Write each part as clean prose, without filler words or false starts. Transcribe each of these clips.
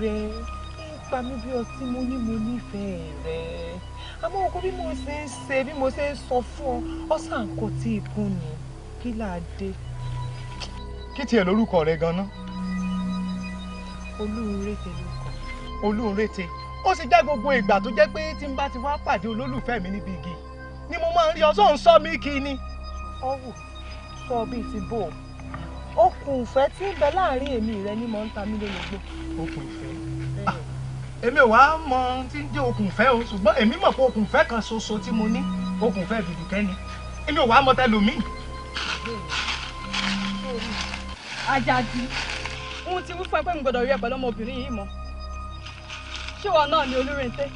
rẹ pa mí bí ọtí mo nífẹ̀ẹ́ rẹ àmọ́ ọkọ bí mo ṣe ń ṣe bí mo ṣe ń sọ fún ọ ọ̀sán kò tí ì kún ni kí là á dé. kí tiẹ̀ lórúkọ rẹ gan-an. Olúnrété lórúkọ. Olúnrété ó sì jẹ́ gbogbo ìgbà tó jẹ́ pé tí n bá ti wá pàdé olólùfẹ́ mi níbi igi ni mo máa ń rí ọsọ́ ń sọ mí kí ni. ọwọ sọ bíi ti bò okùn ìfẹ́ tí ń bẹ láàrin èmi rẹ ni mo ń ta mí lólobó. okùn ìfẹ́ èmi ò wá mọ tí ń jẹ́ okùn ìfẹ́ o ṣùgbọ́n èmi mọ̀ pé okùn ìfẹ́ kan ṣoṣo tí mo ní okùn ìfẹ́ Bídùkẹ́ ni èmi ò wá mọ tẹlòmíì. Àjàdí ohun tí wí fún ẹ pé mi gbọ́dọ̀ rí ẹ pẹ̀lú ọmọbìnrin yìí mọ́ ṣé wọn náà ni Olúrẹ̀ntẹ́.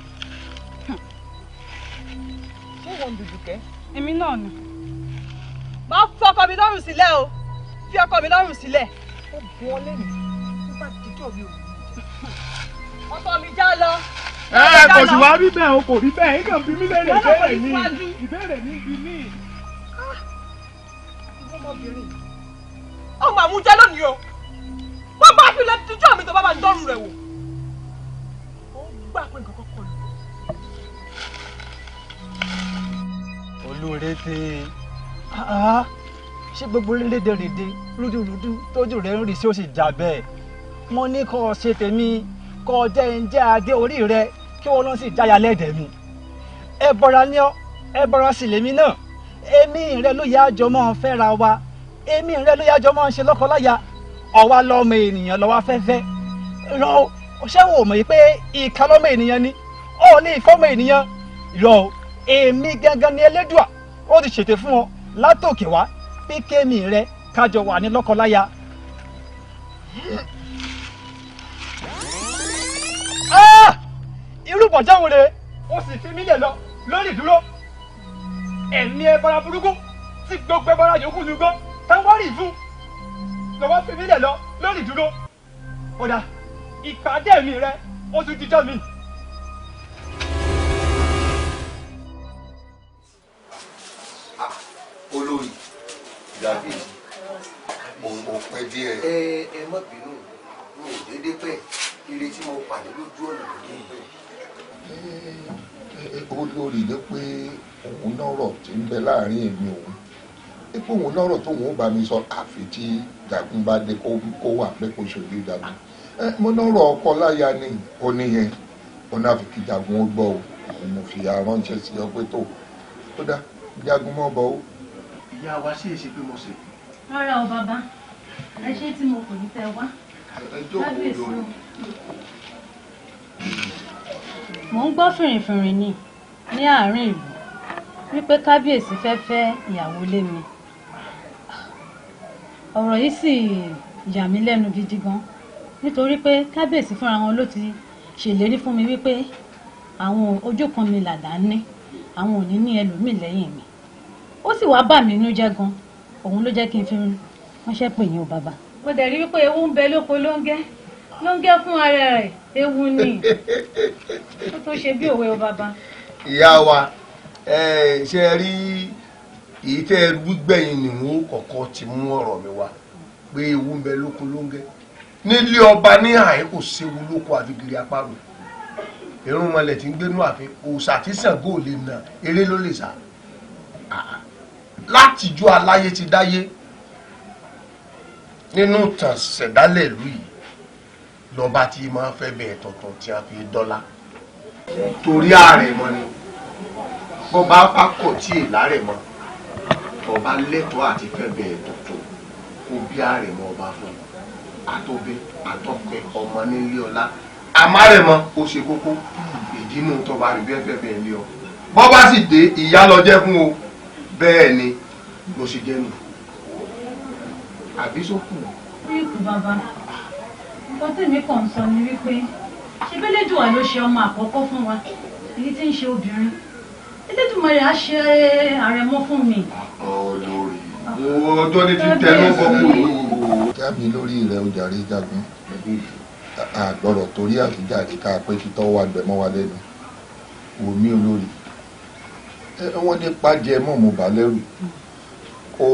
ṣé wọn Bídùkẹ́. èmi náà ni máa fọkọ mi lọ́rùn sílẹ̀ o fi ọkọ mi lọ́rùn sílẹ̀. ó bu ọ lẹ́nu nípa dídọ̀ mi ò ní jẹ. ọkọ mi já lọ. kò sì wá rí bẹ́ẹ̀ o kò rí bẹ́ẹ̀ nǹkan bí mi lẹ́rẹ̀ ìbéèrè ní bí mi. ọmọbìnrin ọmọ àmújẹ lónìí o wọ́n bá fi lẹ́tọ́jọ́ mi tó bá bá ń dọ́rùn rẹ̀ wò. ó gbà pé nǹkan kan kọ lù. Olúnrété ṣé gbogbo rédèrèdè rúdurùdu tójú rẹ ń rí sí ó sì jà bẹ́ẹ̀ mo ní kó o ṣe tèmi kó o jẹ́ ń jẹ́ adé orí rẹ kí wọ́n lọ sí jáya lẹ́dẹ̀ẹ́ mi ẹ bọ́ra ní ọ ẹ bọ́ra sí lèmi náà èmi rẹ ló yá àjọ mọ́ fẹ́ra wa èmi rẹ ló yá àjọ mọ́ ṣe lọ́kọláya ọ̀wá lọ́mọ ènìyàn lọ́wọ́ afẹ́fẹ́ rọ ṣé wò mọ̀ pé ìka lọ́mọ ènìyàn ni ó ní ìfọ́mọ ènìyàn rọ èmi gangan ni Elédùà ó ti ṣètò fún ọ látòkè wá pé kémi rẹ kájọ wà ní lọ́kọláya. irú bọ̀jọ́ wo re ó sì fi mí lẹ̀ lọ lórí ìdúró ẹ̀mí ẹbọra burúkú tí gbogbo ẹbọra yòókù ní gbọ́ táwọn rí fún lọ́wọ́ fi mí lẹ̀ lọ lórí ìdúró ọ̀dà ìpàdé mi rẹ ó tún jíjọ́ mi. olórí dàbí mo pẹ́ díẹ̀. ẹ má bínú mo ò déédéé pẹ́ ire tí mo pàdé lójú ọ̀nà ló dé pẹ́. olórí ní pé òun lọ́rọ̀ tí ń bẹ láàrin èmi òun pé òun lọ́rọ̀ tóun ó bá mi sọ àfi tí jagun bá dé kó wà pé kó ṣojú jagun mo lọ́rọ̀ ọkọ láya ni ó níyẹn ó náà fi kí jagun ó gbọ́ o àwọn mo fi aránṣẹ́ sí ọ pé tó ó dá jagun mọ́ bọ́ ó. ìyá wa sì èsì pé mo ṣe. rárá o bàbá ẹ ṣé tí mo kò ní tẹ wá. ẹ jókòó lórí. mò ń gbọ́ fìrìfìrì ní àárín ìlú wípé kábíyèsí fẹ́ fẹ́ ìyàwó lé mi ọ̀rọ̀ yìí sì yà mí lẹ́nu gidi gan nítorí pé kábíyèsí fúnra wọn ló ti ṣèlérí fún mi wípé àwọn ojú kan mi làdá ní àwọn ò ní ní ẹlòmíì lẹ́yìn mi ó sì wá bà mí inú jẹ́ gan òun ló jẹ́ kí n fi ránṣẹ́ pè yín o bàbá. mo dẹ̀ rí wípé ewu ń bẹ lóko lóńgẹ́ fún ara rẹ̀ ewu ni ó tó ṣe bí òwe o bàbá. ìyá wa ṣe rí èyí tẹ́ gbígbẹ̀yìn nìhun kọ̀ọ̀kan ti mú ọ̀rọ̀ mi wá pé ewu ń bẹ lóko lóńgẹ́ nílé ọba ní àyè kò séwu lóko àfigiri apárò irun mọlẹ̀ tí ń gbénú àfin òòṣà tí Ṣàngó lè nà eré ló lè sá látijọ́ aláyé ti dáyé nínú tàn ṣẹ̀dálẹ̀ ìlú yìí lọ́ba tí máa fẹ́ bẹ̀ẹ̀ tuntun tí a fi dọ́là torí ààrẹ mọ́ ni bọ́ba pákọ̀ tí èlà rẹ̀ mọ́ ọba lẹ́tọ̀ọ́ àti fẹ́ bẹ̀ẹ̀ tuntun kó bí ààrẹ mọ́ ọba fún àtọ́bẹ́ àtọ́pẹ́ ọmọ nílé ọlá àmárẹ̀mọ́ ó ṣe kókó ìdínú tọba rí bẹ́ẹ̀ bẹ́ẹ̀ lé ọ bọ́ba sì dé ìyá lọ jẹ́ fún o bẹ́ẹ̀ ni ló ṣe jẹ́ nù àbí sókù. ní ìkú bàbá nǹkan tí mi kàn ń sọ ni wípé ṣe bẹ́lẹ́dùwà ló ṣe ọmọ àkọ́kọ́ fún wa èyí tí ń ṣe obìnrin Elédùmarè á ṣe àrẹ̀mọ fún mi. olórí ọjọ́ ní ti tẹnu bọ́kú yìí. jábí lórí rẹ̀ ó jàre jagun àgbọ̀rọ̀ torí àfijáde ká pé títọ́ wà gbẹ̀mọ́ wa lẹ́nu wò mí olórí wọ́n ní pàjẹ́ mọ́ mo bà lẹ́rù kò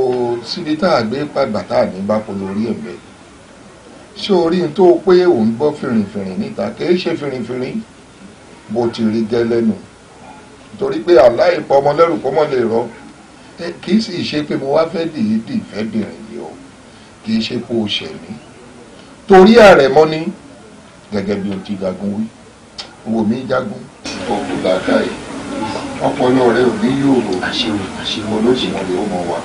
síbi tá a gbé pàgbà tá a ní bá kó lórí ẹ̀mẹ́ ṣé orí n tó pé òun gbọ́ fìrìnfìrìn níta kìí ṣe fìrìnfìrìn bó ti rí gẹ́lẹ́nu torí pé aláìpọ̀ ọmọlẹ́rù kọ́ mọ́ lè rọ kì í sì ṣe pé mo wá fẹ́ dìídì fẹ́ bìrìn yìí o kì í ṣe pé o ṣẹ̀ mí torí àrẹ̀mọ ní gẹ́gẹ́ bí o ti jagun wí wò mí jagun ọkùnrin làákàyè ọpọlọ rẹ ò ní yòrò olóṣèlú rẹ ó mọ wà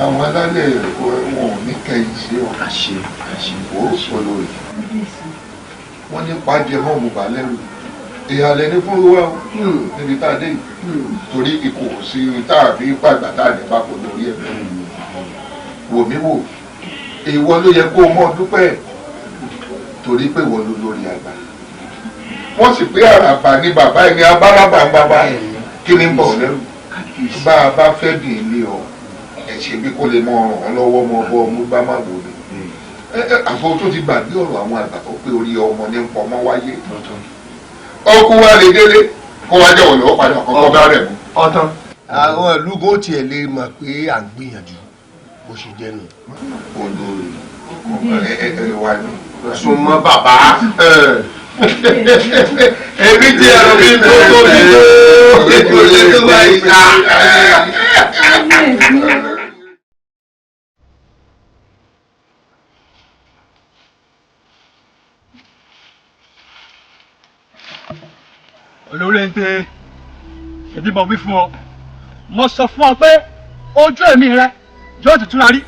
àwọn alálẹ̀ wọn ò ní kẹ́yìn sí ọ ọpọlọ rẹ wọn ní pàjẹ mọ mo bà lẹ́rù ìhàlẹ̀ ní fún wa níbi tá a dé torí ikú sí tá a fi pàgbà tá a ní papọ̀ lórí ẹ̀ wò mí wò ìwọ ló yẹ kó o mọ dúpẹ́ torí pé ìwọ ló lórí àgbà wọ́n sì pé àràbà ní bàbá ẹni abáràbà ń bàbá kí ni ń bọ̀ lẹ́rù bá a bá fẹ́ bì í lé ọ ẹ̀ṣẹ̀ bí kò lè mọ ọ̀ràn lọ́wọ́ mọ ọbọ̀ ọmú bá má wò ni àfọ tó ti gbàgbé ọ̀rọ̀ àwọn àgbà tó pé orí ọmọ ní pọ̀ mọ́ wáyé ọkùn wa lè délé kó wá jẹ́ òlò padà kọ́kọ́ bá rẹ̀ mú. ọ̀tán àwọn ìlúgbó tiẹ̀ lè mọ̀ pé à ń gbìyànjú bó ṣe jẹ́ nù. olórí ẹ wá ní. súnmọ́ bàbá èmi ti ẹ̀rọ mi tó tóbi tó ètò ìlú tó bá yìí. olórí ń pe ẹbí mo wí fún ọ mo sọ fún ọ pé ojú èmi rẹ yóò ti túnra rí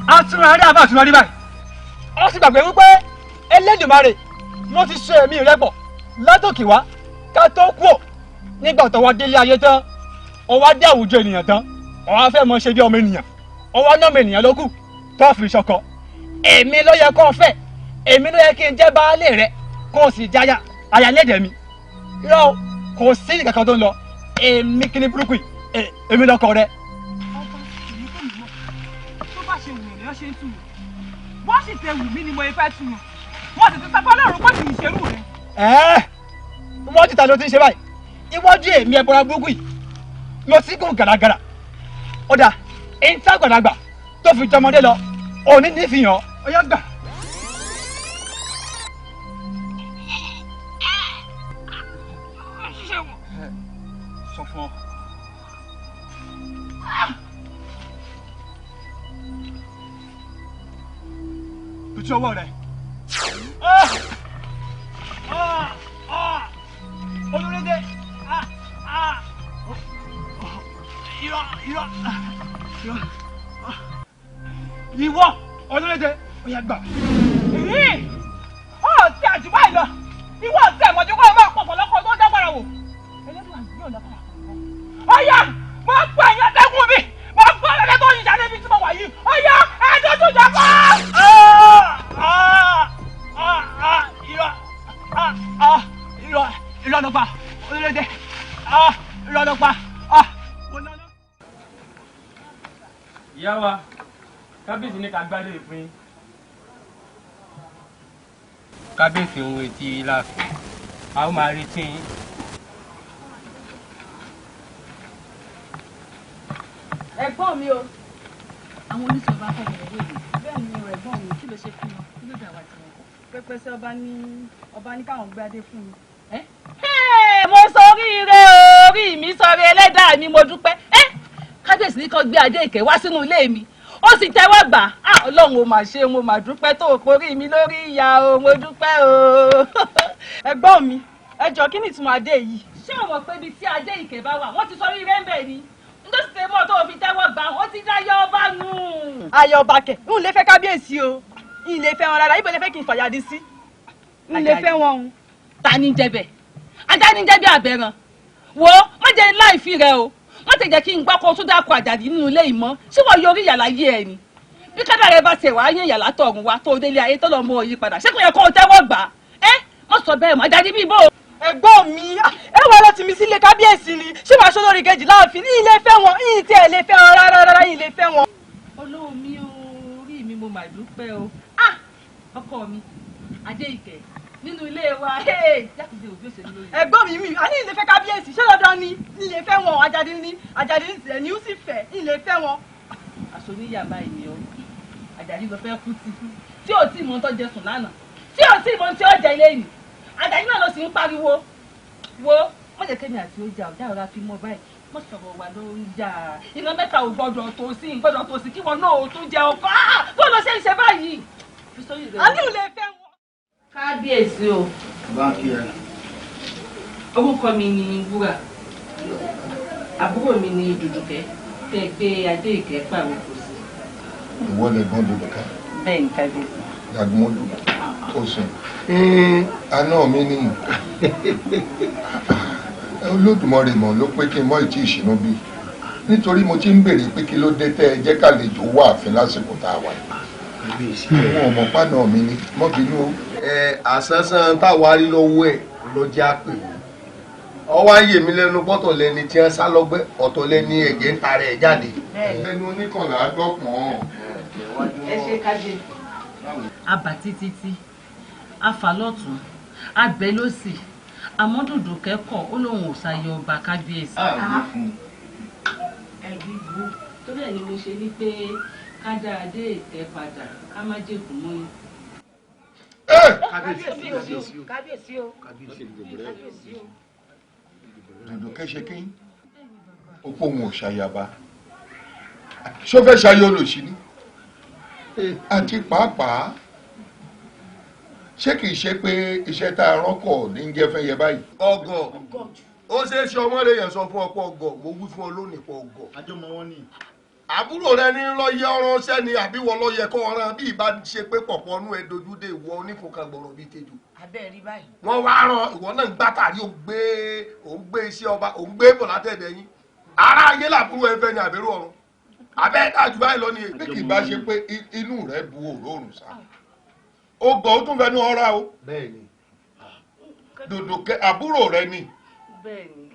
a túnra rí àbá túnra rí báyìí ó sì gbàgbé wípé Elédùmarè mo ti so èmi rẹ pọ̀ látòkè wá ká tó kú ò nígbà tó wá délé ayé tán ó wá dé àwùjọ ènìyàn tán ó wá fẹ́ mọ ṣe bí ọmọ ènìyàn ó wá ná ọmọ ènìyàn ló kù tó fi ṣọkọ èmi ló yẹ kó fẹ́ èmi ló yẹ kí n jẹ́ baálé rẹ kó o sì jáyà ayálédè mi irọ́ kò sí nǹkan kan tó ń lọ èmi kí ni burúkú yìí èmi lọkọ rẹ. ọba èmi kò ní mọ̀ tó bá ṣe wù mí lọ́ ṣe ń tù mí wọ́n sì tẹ wù mí ni mo fẹ́ tù mí wọ́n sì ti sọ fún ọlọ́run pé kì í ṣerú rẹ. wọ́n ti ta ló ti ń ṣe báyìí iwájú èmi ẹ̀bọra burúkú yìí lọ sí gùn gàràgàrà ó dà èyí tí àgbàlagbà tó fi jọmọdé lọ òní nífìyàn ó yá gbà. sọ fún ọ. tutu ọwọ́ rẹ. olórédé ìwọ olórédé ó yá gbà. ó ti àjùbá yìí lọ ìwọ ọ̀sẹ̀ ìmọ̀jú kọ́ ọ máa pọ̀ pọ̀lọpọ̀ tó dágbára wò. ẹlẹ́dùn àti yóò lọ́kọ̀ ọ̀yá mo gbọ́ ẹ̀yàn dẹ́kun mi mo gbọ́ ẹ̀rẹ́ tó yìí jáde bí tí mo wà yìí ọ̀yá ẹ̀ẹ́dọ́jú jàpá. irọ́ ló pa olórédé irọ́ ló pa. ìyá wa kábíyèsí ní ká gbádùn ìpín. kábíyèsí ń retí láàfin a ó máa retí yín. ẹ̀gbọ́n mi o àwọn oníṣòwò bá fẹ́ bẹ̀rẹ̀ lóde bẹ́ẹ̀ ni ẹ̀gbọ́n mi kí ló ṣe fún wọn kí ló dà wá tiwọn. pẹpẹsẹ ọba ní káwọn gbé adé fún mi. mo sọríire orí mi sọrí ẹlẹ́dàá mi mo dúpẹ́ kábíyèsí ní kó gbé adé ìkẹ́ wá sínú ilé mi ó sì tẹ́wọ́ gbà á ọlọ́run ó mà ṣe mo mà dúpẹ́ tó o porí mi lórí ìyá o mo dúpẹ́ o. ẹ̀gbọ́n mi ẹ jọ kí ni ìtumọ̀ adé yìí. ṣé o mọ̀ pé ibi tí adé ìkẹ́ bá wà wọ́n ti sọ rí rẹ́ńbẹ̀ ni nítorí tẹ mọ́ tó o fi tẹ́wọ́ gbà ó ti dá yọ ọba nù. ayọ̀ ọba kẹ̀ ń lè fẹ́ kábíyèsí o ń lè fẹ́ wọn rárá ibo lè fẹ́ kí n fàyàdí sí ń lè fẹ́ wọn o. ta ni jẹbẹ ajá ni jẹbi àbẹ̀ràn wo má jẹ láìfi rẹ o má tẹ̀ jẹ́ kí n gbọ́ kó tún dákọ̀ àjàdí nínú ilé ìmọ̀ ṣé wọ́n yọrí yàrá yé ẹ ni bí kádà rẹ bá ṣe wàá yẹn yàrá tọ̀run wa tó o délé ayé tó lọ́ mọ òyìn padà ṣé kò yẹ kó o tẹ́wọ́ gbà mọ̀ sọ bẹ́ẹ̀ mọ́ àjàdí bíi bò. ẹ̀gbọ́n mi ẹ wọ lọ tì mí sílé kábíyèsí ni ṣé wàá sọlórí kejì láàfin ní ilé fẹ́ wọn yìí tí ẹ lè fẹ́ wọn rárá yìí lè fẹ́ wọn. olówó mi orí mi mo mà dúpẹ́ o ọkọ mi adé ìkẹ́ nínú ilé wa jákèjì òbí òṣèlú lórí. ẹ̀gbọ́n mi a ní ilé fẹ́ kábíyèsí ṣé dandan ni ilé fẹ́ wọn àjàdí ní ẹni ó sì fẹ́ ilé fẹ́ wọn. aṣọ oníyàbá ènìyàn àjàdí lọ fẹ́ kú sí tí ò tí ì mọ tó jẹ sùn lánàá tí ò tí ì mọ tí ó jẹ lẹ́yìn Àjàyí náà ló sì ń pariwo wo wọ́n jẹ́ kémi àti ojà ọ̀dà ọ̀rá fi mọ́ báyìí wọ́n sọ̀rọ̀ wà ló ń jà iná mẹ́ta ò gbọ́dọ̀ tó sí gbọ́dọ̀ tó sí kí wọn náà ò tún jẹ ọkọ bó ló ṣe ń ṣe báyìí. àbí ò lè fẹ́ wọn. kábíyèsí o. báńkì ẹ. orúkọ mi ni Wúrà àbúrò mi ni Dùdùkẹ́ tẹ́ gbé adé ìkẹ́ pàrọ̀ kò sí. ìwọ lè gbọ́n Dùdùkẹ́. bẹ́ẹ̀ ni kábíyèsí. Dàgbọ́mọlú ó sùn. àná mi ní Olódùmarè mọ̀ ló pé kí n mọ ìtí ìṣínú bí nítorí mo ti ń béèrè pé kí ló dé tẹ́ ẹ jẹ́ kàlejò wà àfin lásìkò tá a wà yìí. wọn ò mọ̀ pánà mi ní mọ́bìnú. àsánsán táwa rí lọ́wọ́ ẹ̀ ló jẹ́ àpè yìí ọwọ́ ayé mi lẹ́nu pọ́tọ̀ lẹni tí wọ́n sá lọ́gbẹ́ ọ̀tọ̀ lẹni ẹ̀jẹ̀ ń tarẹ̀ ẹ̀ jáde. ẹnu oníkànlá gbọ́pọ̀n. ẹ ṣe kájé. abà títí afa lọ́tún abẹ lọ́sì àmọ́ Dùdùkẹ́ kọ̀ ó lóun ò ṣàyẹ ọba kábíyèsí. ẹbí bu torí ẹ ni mo ṣe ní pé ká dá adé ìtẹ́ padà ká má jẹ̀kú mọ́ yín. kábíyèsí o. Dùdùkẹ́ ṣe kí ó pòun ò ṣàyàbá ṣó fẹ́ ṣayé olòṣì ni àti pàápàá ṣé kìí ṣe pé iṣẹ́ tá a rọ́kọ̀ ní jẹ́ fẹ́ yẹ báyìí. ọgọ ó ṣeé ṣe ọmọ rẹ yẹn sọ fún ọ̀pọ̀ ọgọ mo wí fún ọ lónìí pọ ọgọ. àjọmọ wọn ni. àbúrò rẹ ní lọ yẹ ọ̀ràn sẹni àbí wọn lọ yẹ kọ ọ̀ràn bí ìbá ṣe pé pọpọ nú ẹ dojú dé ìwọ onífúnkan gbọrọ bíi tejò. abẹ́ rí báyìí. wọ́n wá rán ìwọ náà ń gbátàrí òun gbé iṣẹ́ ọba òun gbé bọ̀ látẹ̀dẹ̀ yín ara ayé làbúrò ẹ fẹ́ ni àbẹ̀rù ọ̀run abẹ́ dájú báyìí lọ ni. bí kì í bá ṣe pé inú rẹ bu òróòrùn sá ó gbọ́ ó tún fẹnu ọ̀rá o. bẹ́ẹ̀ni. Dùdùkẹ́ àbúrò rẹ ni bẹ́ẹ̀ni.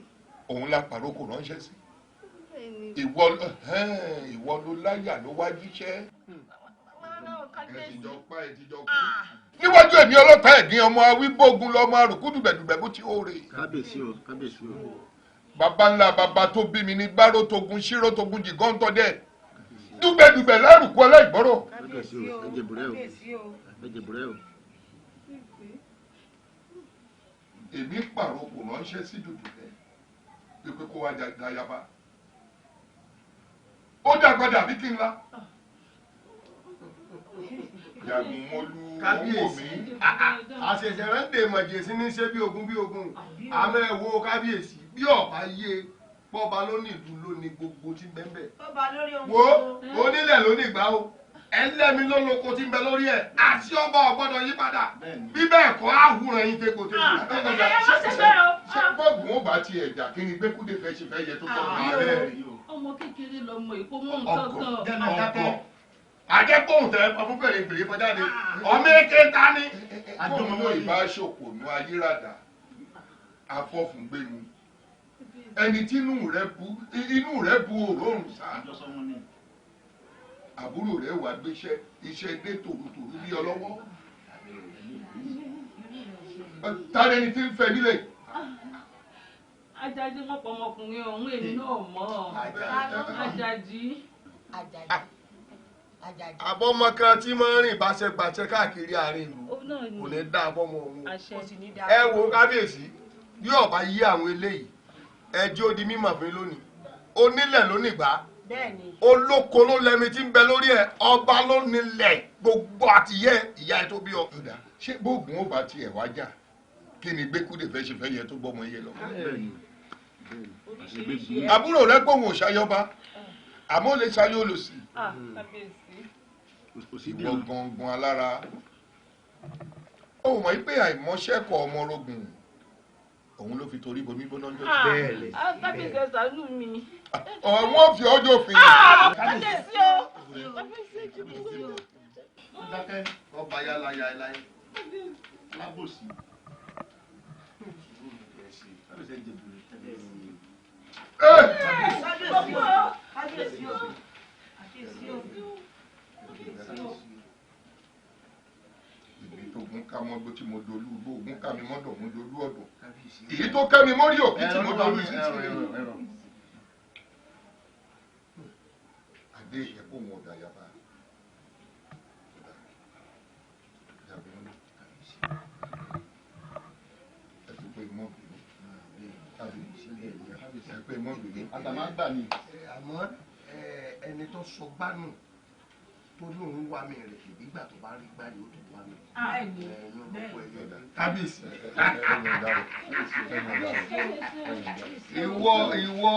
òun la pàrókò ránṣẹ́ sí ìwọ ló láyà ló wá jíṣẹ́. ẹ̀dìjọ pa ẹ̀dìjọ kú. níwájú èmi ọlọ́ta ẹ̀dín ọmọ awígbógun lọ́mọ àrùkú dùbẹ̀dùbẹ̀ bó ti hóore. kábíyèsí o kábíyèsí o. bàbá ńlá bàbá tó bí mi ní gbárò togun ṣírò togun jìgọ́ńtọ́ dẹ̀ dùbẹ̀dùbẹ̀ lárùkú ẹlẹ́gbọ́rọ̀. kábíyèsí o ẹ̀jẹ̀ bùrẹ́ o ẹ̀jẹ̀ bùrẹ́ o. èmi pàrokò ránṣẹ́ sí Dùdùkẹ́ pé kó wá dayaba ó dàgbàdà bí kí n la. Dàgbọ́mọlú kábíyèsí àṣẹ̀ṣẹ̀ rẹ̀ ń dè mọ̀jẹ̀sí ní ṣé bí ogun àmọ́ ẹ̀ wo kábíyèsí bí ọ̀bá yé pọ́ba ló ní ìlú ló ní gbogbo tí bẹ́ẹ̀ wo onílẹ̀ ló ní ìgbà o ẹlẹ́mi ló lóko tí ń bẹ lórí ẹ̀ àti ọba ọ̀gbọ́dọ̀ yí padà bí bẹ́ẹ̀ kọ́ àhùrẹ̀ yín tẹ́kọ̀ tẹ́kọ̀. ṣé bọ́ọ̀gù wọn bá tiẹ̀ jà kí ni gbẹ́kúdé fẹ́ ṣe fẹ́ yẹ tó tọ́ ọmọ kékeré lọmọ èkó mú nǹkan ọkọ̀ àjẹkóhùn tẹ ọdún fèrè fèrè kọjá ni ọmọ èké ta ni. àjọmọ ìbáṣepọ̀ nu ayérada afọ́fúngbẹ́ni ẹni tí inú rẹ̀ bu òróòrùn sáà àbúrò rẹ̀ wà gbéṣẹ́ iṣẹ́ dé tòrútòrú bí ọlọ́wọ́ tani ẹni tí ń fẹ́ nílé. Àjàdí mọ̀pọ̀ ọmọkùnrin ọ̀hún èmi náà mọ̀ Àjàdí. àbọ̀mọ kan tí máa ń rìn báṣẹ́gbàṣẹ́ káàkiri àárín ìlú kò ní dá fọ́mọ òun. ẹ wo kábíyèsí bí ọba yí àwọn eléyìí ẹjọ́ ó di mímọ̀ fún lónìí onílẹ̀ lónìí gbà olóko ló lẹ́mi tí ń bẹ lórí ẹ̀ ọba ló nílẹ̀ gbogbo àtìyẹ ìyá ẹ̀ tó bí ọ. ṣé bóògùn ó bá tiẹ̀ wá jà kí ni gbẹ́kúdé fẹ́ ṣe fẹ́ yẹ tó gbọ́mọ iye lọ. àbúrò rẹ pòun ò ṣayọba àmọ́ lè ṣayọ olòṣì. ìwọ gangan alára ó mọ̀ pé àìmọ́ṣẹ́kọ̀ ọmọ orogun òun ló fi torí bomi gbóná jọ. kábíyèsí ẹ ṣàánú mi. ọ̀wọ́n fi ọjọ́ fi. kábíyèsí o. dákẹ́ ọba yálà yálà lábòsí. Ibi tó gún ká mọ́ gbó tí mo dolú gbó gún ká mi mọ́dọ̀ mo dolú ọ̀dọ̀ èyí tó ká mi mọ́rí òkú tí mo dolú sí ti adé ìyẹ́pọ̀ wọn ọ̀dà yaba àtàmágbà ni. àmọ́ ẹni tó sọ gbánù tó lóun wá mi rẹ̀ nígbà tó bá rí gbáyé ó tó wá mi. kábíyèsí. ìwọ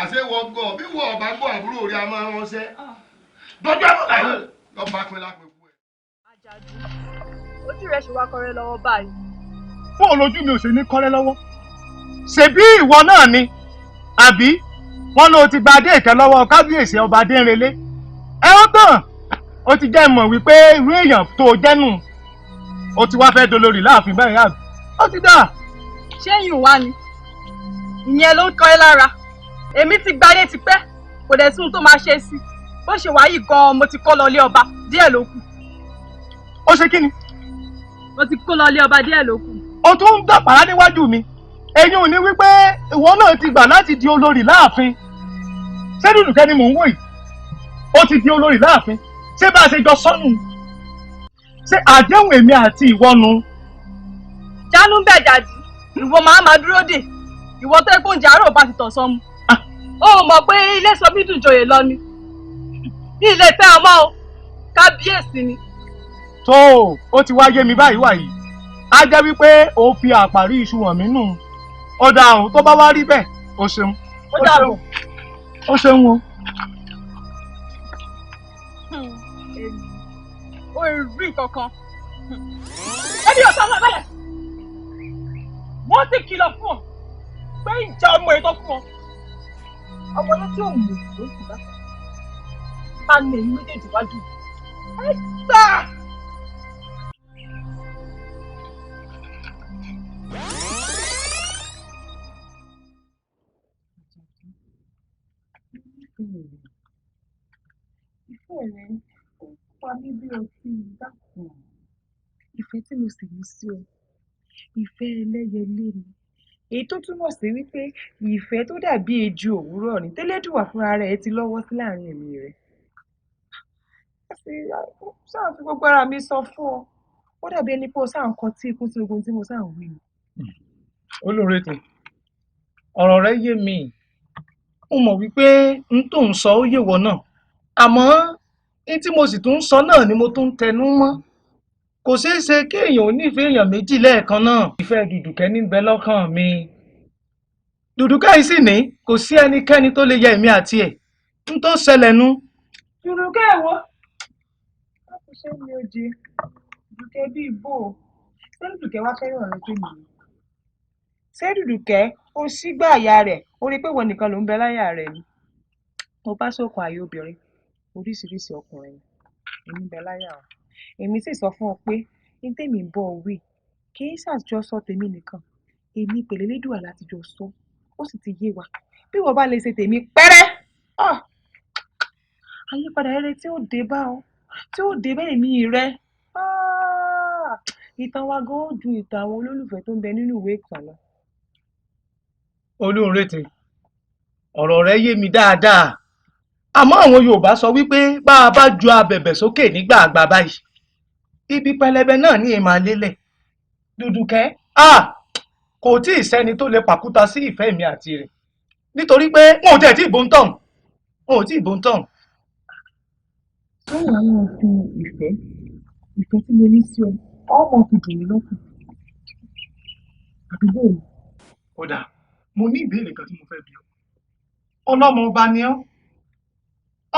àṣewọ gọ bí wọ ọba gbọ àbúrò rẹ a máa ránṣẹ́ dọjọ àbúrò rẹ lọba pin lápẹ fún ẹ. Àjàdí ojú rẹ ṣe wá kọrẹ lọ́wọ́ báyìí. fóun lójú mi ò ṣe ní kọrẹ lọ́wọ́ ṣebí ìwọ náà ni àbí wọn ló ti gba adé ìkẹ́ lọ́wọ́ kábíyèsí ọba adéǹrelé ẹ ó tàn ó ti jẹ́ mọ̀ wípé irú èèyàn tó jẹ́nu ó ti wá fẹ́ dolórí láàfin báyìí àbí ó ti dà. ṣé yìí wá ni ìyẹn ló ń kọ́ ẹ lára èmi ti gbadé tipẹ́ kò dẹ̀ sí ohun tó máa ṣe sí bó ṣe wáyé gan-an mo ti kó lọ ilé ọba díẹ̀ ló kù. ó ṣe kí ni. mo ti kó lọ ilé ọba díẹ̀ ló kù. o tún ń dàpàrà níwájú mi èyí ò ní wípé ìwọ náà ti gbà láti di olórí láàfin ṣé Dùdùkẹ́ ni mò ń wò yìí ó ti di olórí láàfin ṣé bá a ṣe jọ sọnù ṣé àdéhùn èmi àti ìwọ nu. jánú bẹ́ẹ̀ Jàdí ìwọ máa dúró dè ìwọ tó ẹkún oúnjẹ àárò bá ti tọ̀ sọ́mu. ó mọ̀ pé ilé sọ bí dùjòyè lọ ni ní ilé ìfẹ́ ọmọ o kábíyèsí ni. tó o ti wá yé mi báyìí wàyí á jẹ́ wípé o fi àparí iṣu hàn mí nù ó dáa o tó bá wá rí bẹ́ẹ̀ o ṣeun ó dàbọ̀ o ṣeun o. ó rí kankan. ẹbí ọ̀sán ọmọ ìbálẹ̀ wọ́n ti kìlọ̀ fún ọ pé ìjà ọmọ ètò fún ọ. ọmọ yẹn tí ò mú ló sì bá ta ni èyí méjèèjì wájú. ẹ gbà. ìfẹ́ rẹ̀ ó pa mí bí ọtí dákun ìfẹ́ tí mo sì ní sí ọ ìfẹ́ ẹlẹ́yẹlé ni èyí tó túmọ̀ sí wípé ìfẹ́ tó dàbí ejò òwúrọ̀ ní tẹ́lẹ́dùwà fúnra rẹ̀ ti lọ́wọ́ sí láàrin èmi rẹ̀ sáà fi gbogbo ara mi sọ fún ọ ó dàbí ẹni pé o sáà ń kọ tí ikú sí ogun tí mo sáà ń wí ni. Olúretè ọ̀rọ̀ rẹ yé mi mo mọ̀ wípé n tó ń sọ ó yèwọ náà àmọ́ n tí mo sì tún ń sọ náà ni mo tún ń tẹnu mọ́ kò ṣeé ṣe kí èèyàn ò nífẹ̀ẹ́ èèyàn méjì lẹ́ẹ̀kan náà ìfẹ́ Dùdùkẹ́ níbẹ̀ lọ́kàn mi Dùdùkẹ́ yìí sì ní kò sí ẹnikẹ́ni tó lè yẹ èmi àti ẹ̀ n tó ṣẹlẹ̀ nu. Dùdùkẹ́ wo láti ṣe mi ò jẹ Dùdùkẹ́ bí ìbò ṣé Dùdùkẹ́ wá fẹ́ràn rẹ tó nìyí ṣé Dùdùkẹ́ ó sígbà àyà rẹ̀ ó rí pé ìwọ nìkan ló ń bẹ láyà rẹ̀ ni mo bá sókun àyè obìnrin oríṣiríṣi ọkùnrin èmi bẹ láyà o èmi sì sọ fún ọ pé ní tèmi ń bọ̀ wí kì í ṣàjọsọ tèmi nìkan èmi pẹ̀lú Elédùà láti jọ sọ ó sì ti yé wa bí wọ́n bá lè ṣe tèmi pẹ́rẹ́ àyípadà rere tí ó dé bá ọ tí ó dé bá èmi rẹ ìtàn wa gan ó ju ìtàn àwọn olólùfẹ́ tó ń bẹ nínú ìwé ìtàn lọ. Olúretè ọ̀rọ̀ rẹ yé mi dáadáa àmọ́ àwọn Yorùbá sọ wípé bá a bá ju abẹ̀bẹ̀ sókè nígbà àgbà báyìí ibi pẹlẹbẹ náà ní èèmà lélẹ̀ Dùdùkẹ́ kò tí ì sẹ́ni tó lè pàkúta sí ìfẹ́ mi àti rẹ̀ nítorí pé wọn ò tẹ̀ tí ìbò ń tàn wọn ò tí ìbò ń tàn. báwo àwọn òfin ìfẹ́ tí mo ní sí ọ ọmọ fi dùn mí lọ́kàn àdúgbò mi. kódà mo ní ìbéèrè kan tí mo fẹ́ bi ọ́ ọlọ́mọ ọba ni ọ́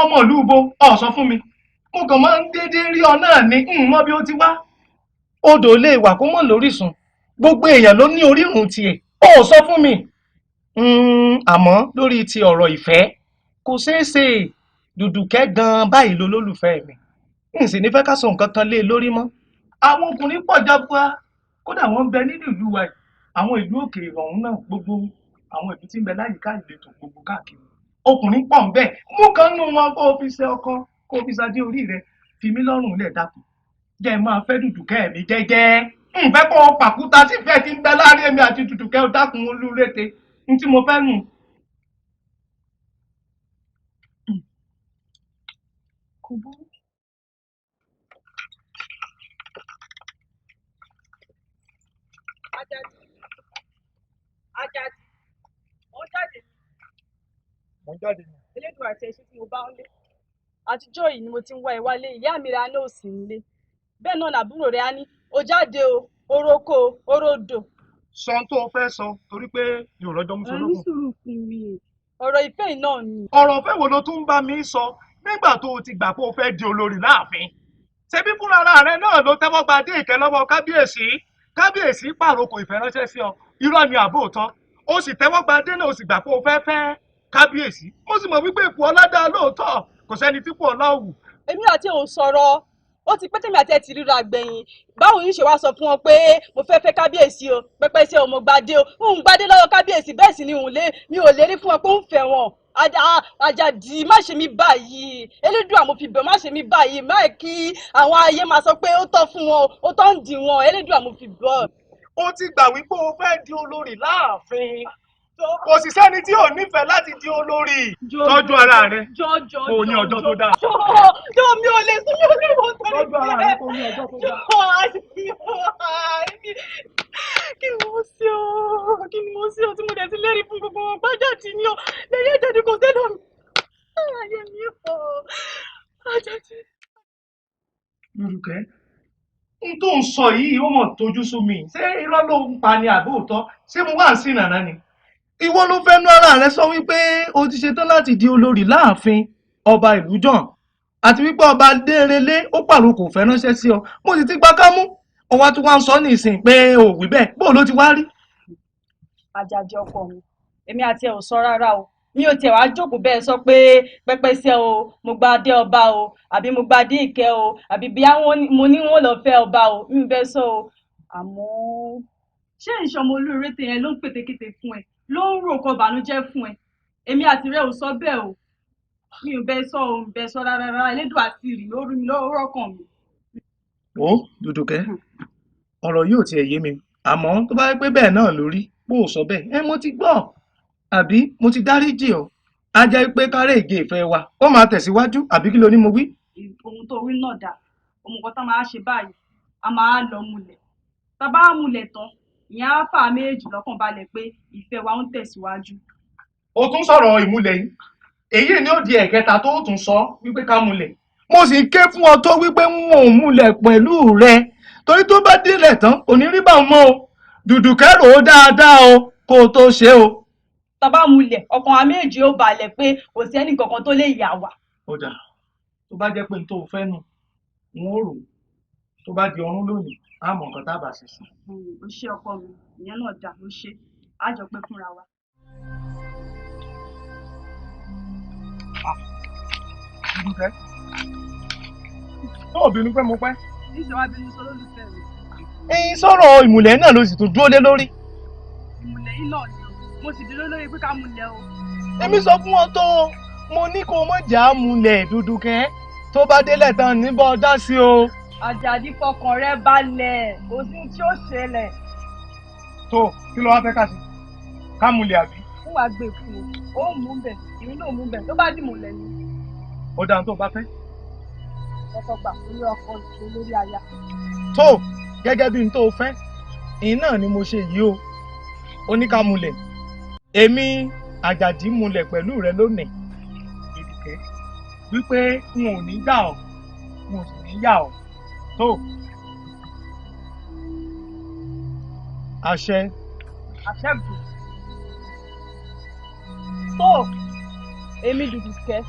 ọmọ ìlú ibo ọ̀ sọ fún mi mo kàn máa ń déédéé rí ọ náà ní mọ́ bí ó ti wá odò lè wà kó mọ̀ lórísun gbogbo èèyàn ló ní orírun tiẹ̀ ó sọ fún mi àmọ́ lórí ti ọ̀rọ̀ ìfẹ́ kò ṣeé ṣe Dùdùkẹ́ gan báyìí ló lólùfẹ́ mi n sì ní fẹ́ ká sọ nǹkan kan lé e lórí mọ́ àwọn ọkùnrin pọ̀ jábúra kódà wọ́n ń bẹ nínú ìlú wa yìí àwọn ìlú òkèèrè ọ̀hún náà gbogbo àwọn ìlú tí ń bẹ láyìíká ìletò gbogbo káàkiri ọkùnrin pọ̀ ń bẹ mú kan nù wọn kó o fi ṣe ọkọ kó o fi ṣadé orí rẹ fi mí lọ́rùn lẹ̀ dákun jẹ́ máa fẹ́ Dùdùkẹ́ mi jẹ́jẹ́ ǹfẹ́ kó o pàkúta sífẹ́ tí ń bẹ láàrin èmi àti Dùdùkẹ́ o dákun Olúretè ní tí mo fẹ́ nù. kò bọ́. Àjàdí ó jáde mo ń jáde ni. elédùn àti ẹṣin tí mo bá ń lé àtijọ́ yìí ni mo ti ń wá ẹ wálé ìyá mi ra náà sì ń lé bẹ́ẹ̀ náà làbúrò rẹ̀ á ní ó jáde o oroko orodò. sọ ohun tó o fẹ́ sọ torí pé mi ò rọ́jọ́ mú ẹ ní solókùn. sùúrù fún mi ọ̀rọ̀ ìfẹ́ yìí náà ni. ọ̀rọ̀ ìfẹ́ wo ló tún ń bá mi sọ nígbà tó o ti gbà pé o fẹ́ di olórí láàfin ṣebí fúnra rẹ náà ló tẹ́wọ́ gba dé ìkẹ́ lọ́wọ́ kábíyèsí pàrokò ìfẹ́ ránṣẹ́ sí ọ irọ́ ni àbò tán o sì tẹ́wọ́ gba dé náà o sì gbà pé o fẹ́ fẹ́ kábíyèsí mo sì mọ̀ wípé ipò ọlá dá lóòótọ́ kò sẹ́ni tí kò ọlá òwù. èmi àti òun sọ̀rọ̀ ó ti pẹ́ tèmi àti ẹ̀ ti ríra gbẹ̀yìn báwo yìí ṣe wá sọ fún wọn pé mo fẹ́ fẹ́ kábíyèsí o pẹ́pẹ́ sí ọmọ gbadé o òun gbadé lọ́wọ́ kábíyèsí bẹ́ẹ̀ sì ni mi ò lérí fún wọn pé òun fẹ́ wọn Àjàdí má ṣe mí báyìí Elédùà mo fi bẹ̀ má ṣe mí báyìí má kí àwọn ayé máa sọ pé ó tọ́ fún wọn ó tọ́ ń dì wọn Elédùà mo fi bẹ̀. ó ti gbà wípé o fẹ́ di olórí láàfin kò sì sẹ́ni tí ò nífẹ̀ẹ́ láti di olórí tọ́jú ara rẹ kò ní ọjọ́ tó dáa. jọ mi ò lè sún mi ò lè wọ́n sọ́ni tọ́jú ara rẹ kò ní ọjọ́ tó dáa. kí ni mo ṣe o tí mo dẹ̀ ti lẹ́rìí fún gbogbo wọn Àjàdí ni o lẹ́yìn Àjàdí kò sẹ́nu mi ayé mi ò Àjàdí. Lórúkẹ́ n tó ń sọ yìí ó mọ̀ tójú sú mi ṣé irọ́ ló ń pa ni àbóòtọ́ ṣé mo wà sí nàná ni. ìwọ ló fẹ́ nú ara rẹ sọ wípé o ti ṣetán láti di olórí láàfin ọba ìlú Jọ̀ọ́n àti wípé ọba Adérelé ó pàrokò fẹ́ ránṣẹ́ sí ọ mo sì ti gbá kámú ọwọ́ tí wọ́n ń sọ nísìnyí pé ò wí bẹ́ẹ̀ bó ló ti wá rí. Àjàdí ọkọ mi èmi àti ẹ ò sọ rárá o mi ò tiẹ̀ wá jókòó bẹ́ẹ̀ sọ pé pẹ́pẹ́sẹ́ o mo gba adé ọba o àbí mo gba adé ìkẹ́ o àbí bí mo ní wọn lọ fẹ́ ọba o mi bẹ́ẹ̀ sọ o àmọ́ ṣé ìṣọmọ olóore tèèyàn ló ń pètékété fún ẹ ló ń rò kọ bànújẹ́ fún ẹ èmi àti rẹ ò sọ bẹ́ẹ̀ o mi ò bẹ́ẹ̀ sọ o mi bẹ́ẹ̀ sọ rárá Elédùà àti rì lórí mi lọ́rọ̀kàn mi. ó Dúdúkẹ́ ọ̀rọ̀ yóò tiẹ̀ yé mi àmọ́ tó bá yẹ pé bẹ́ẹ̀ náà lórí bó o sọ bẹ́ẹ̀ mo ti gbọ́ àbí mo ti dáríjì ọ́ á jẹ́ pé kárẹ́ ìgè ìfẹ́ wa ó máa tẹ̀síwájú àbí kí ló ní mo wí. ohun tó wí náà dáa ohun kan tá máa ṣe báyìí a máa lọ múlẹ̀ tá a bá múlẹ̀ tán ìyẹn á fà méjì lọ́kàn balẹ̀ pé ìfẹ́ wa ń tẹ̀síwájú. o tún sọ̀rọ̀ ìmúlẹ̀ yìí èyí ni ó di ẹ̀kẹta tó tún sọ wípé ká múlẹ̀ mo sì ké fún ọ tó wípé n ò múlẹ̀ pẹ̀lú rẹ torí tó bá délẹ̀ tán kò ní rí bá wọn mọ́ o Dùdùkẹ́ rò ó dáadáa o kó o tó ṣe o. tàbá mulẹ̀ ọkàn wa méjì ó balẹ̀ pé kò sí ẹnì kankan tó lè yà wá. ó dà tó bá jẹ́ pé n tó fẹ́ nù n ó rò tó bá di ọrún lónìí á mọ̀ nǹkan tá a bá ṣe sí. ó ṣe ọkọ mi ìyẹn náà dà ó ṣe á jọ pé fúnra wa. Dùdùkẹ́ tó bínú pé mo pẹ́. níṣẹ́ wá bínú sọ lólùfẹ́ mi. ẹyin sọ̀rọ̀ ìmùlẹ̀ náà ló sì tún dúró lé lórí. ìmùlẹ̀ yìí náà ni mo sì dúró lórí pé ká múlẹ̀ o. èmi sọ fún ọ tó mo ní kó o mọ̀ jà á múlẹ̀ Dùdùkẹ́ tó bá délẹ̀ tán níbọ̀ dá sí o. Àjàdí fọkàn rẹ balẹ̀ kò sí tí ó ṣẹlẹ̀. tó kí ló wá fẹ́ ká sí ká múlẹ̀ àbí. fún wa gbé fún o ó mú bẹ̀ èmi náà mú bẹ̀ tó bá dì múlẹ̀ ni. ó dáhùn tó bá fẹ́. ọkọ gbà lórí ọkọ ìṣó lórí aya. tó gẹ́gẹ́ bí n tó fẹ́ ìyìn náà ni mo ṣe yìí o oníkàmúlẹ̀ èmi Àjàdí múlẹ̀ pẹ̀lú rẹ lónìí Dùdùkẹ́ wípé n ò ní yà ọ́ n ò sì ní yà ọ́ tó àṣẹ. àṣẹ gùn tó èmi Dùdùkẹ́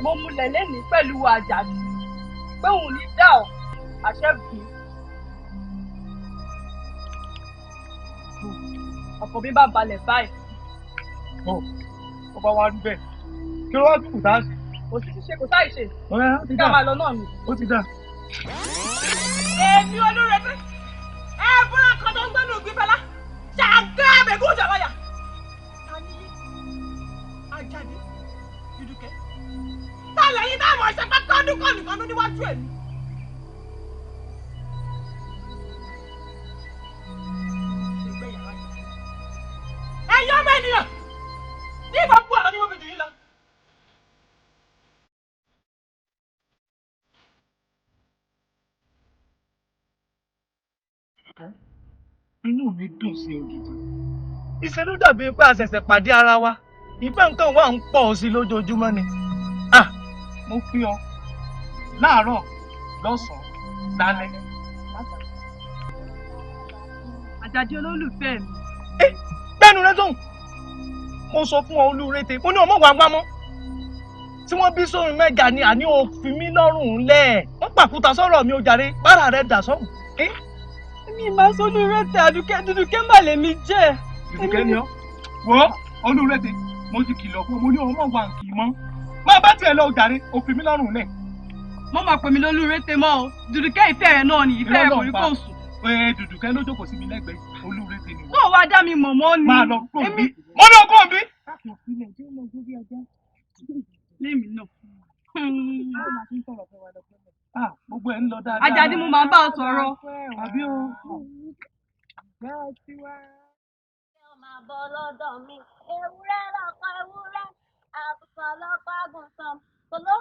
mo múlẹ̀ lẹ́nìí pẹ̀lú Àjàdí pé òun ní dà ọ́ àṣẹ gùn. ọkọ mi bá balẹ̀ báyìí. ó bá wá rí bẹ́ẹ̀ kí ló wá dùn tá a ṣe. kò sí ṣe kò sáì ṣe. ó ti ká máa lọ náà mi. ó ti dà. èmi Olúrẹ̀mí ẹ bọ́ra kan tó ń gbẹ́nu gbígbẹ́lá ṣàgá àbẹ̀kú ìjàwáyà. Àníyí Àjàdí Dùdùkẹ́ tá lẹ́yìn táwọn ọ̀sẹ̀ pẹ́ kọ́dún kọ́ nìkan ló níwájú ẹ̀ ni. ẹ̀yin ọmọ ènìyàn ní ìgbàgbọ́ ọ̀nà ni wọ́n fi jù yín lọ. inú mi dùn sí ògidì ìṣe ló dàbí pé a ṣẹ̀ṣẹ̀ pàdé ara wa ìfẹ́ nǹkan wà ń pọ̀ sí lójoojúmọ́ ni. Mo fi ọ láàárọ̀ lọ́sàn-án lálẹ́. Àjàdí olólùfẹ́ mi. Gbẹ́nu rẹ sóhùn. Mo sọ fún ọ Olúrete, mo ní ọmọ wàá gbámọ́. Tí wọ́n bí sóhun mẹ́ga ni àní o fi mí lọ́rùn lẹ̀. Wọ́n pàkúta sọ̀rọ̀ mi ò jàre, bára rẹ̀ dà sọ́hùn. Mi máa sọ Olúrete Dùdùkẹ́ mà lèmi jẹ́. Dùdùkẹ́ ni ọ́. Wo Olúrete, mo ti kìlọ̀ fún ọ, mo ní ọmọ wà kì í mọ́. Má bá tiẹ̀ lọ jàre, o fi mí lọ́rùn lẹ̀. Mo máa pè mí lólúrete mọ́ o. Dùdùkẹ́ ìfẹ́ rẹ̀ náà ni ìfẹ́ rẹ̀ kò rí kò sùn. Dùdùkẹ́ ló jókòó sí mi lẹ́gbẹ̀ẹ́ Olúrete ni. Tó wá dá mi mọ̀ mọ́ ni. Máa lọ kúrò bí. Mo ní ọkọ bí. Lémi náà. Gbogbo ẹ̀ ń lọ dáadáa. Àjàdí mo máa bá ọ sọ̀rọ̀. Àbí o. Máa bọ́ lọ́dọ̀ mi, ewúrẹ́ lọ́kọ ewúrẹ́, àgùntàn lọ́kọ àgùntàn.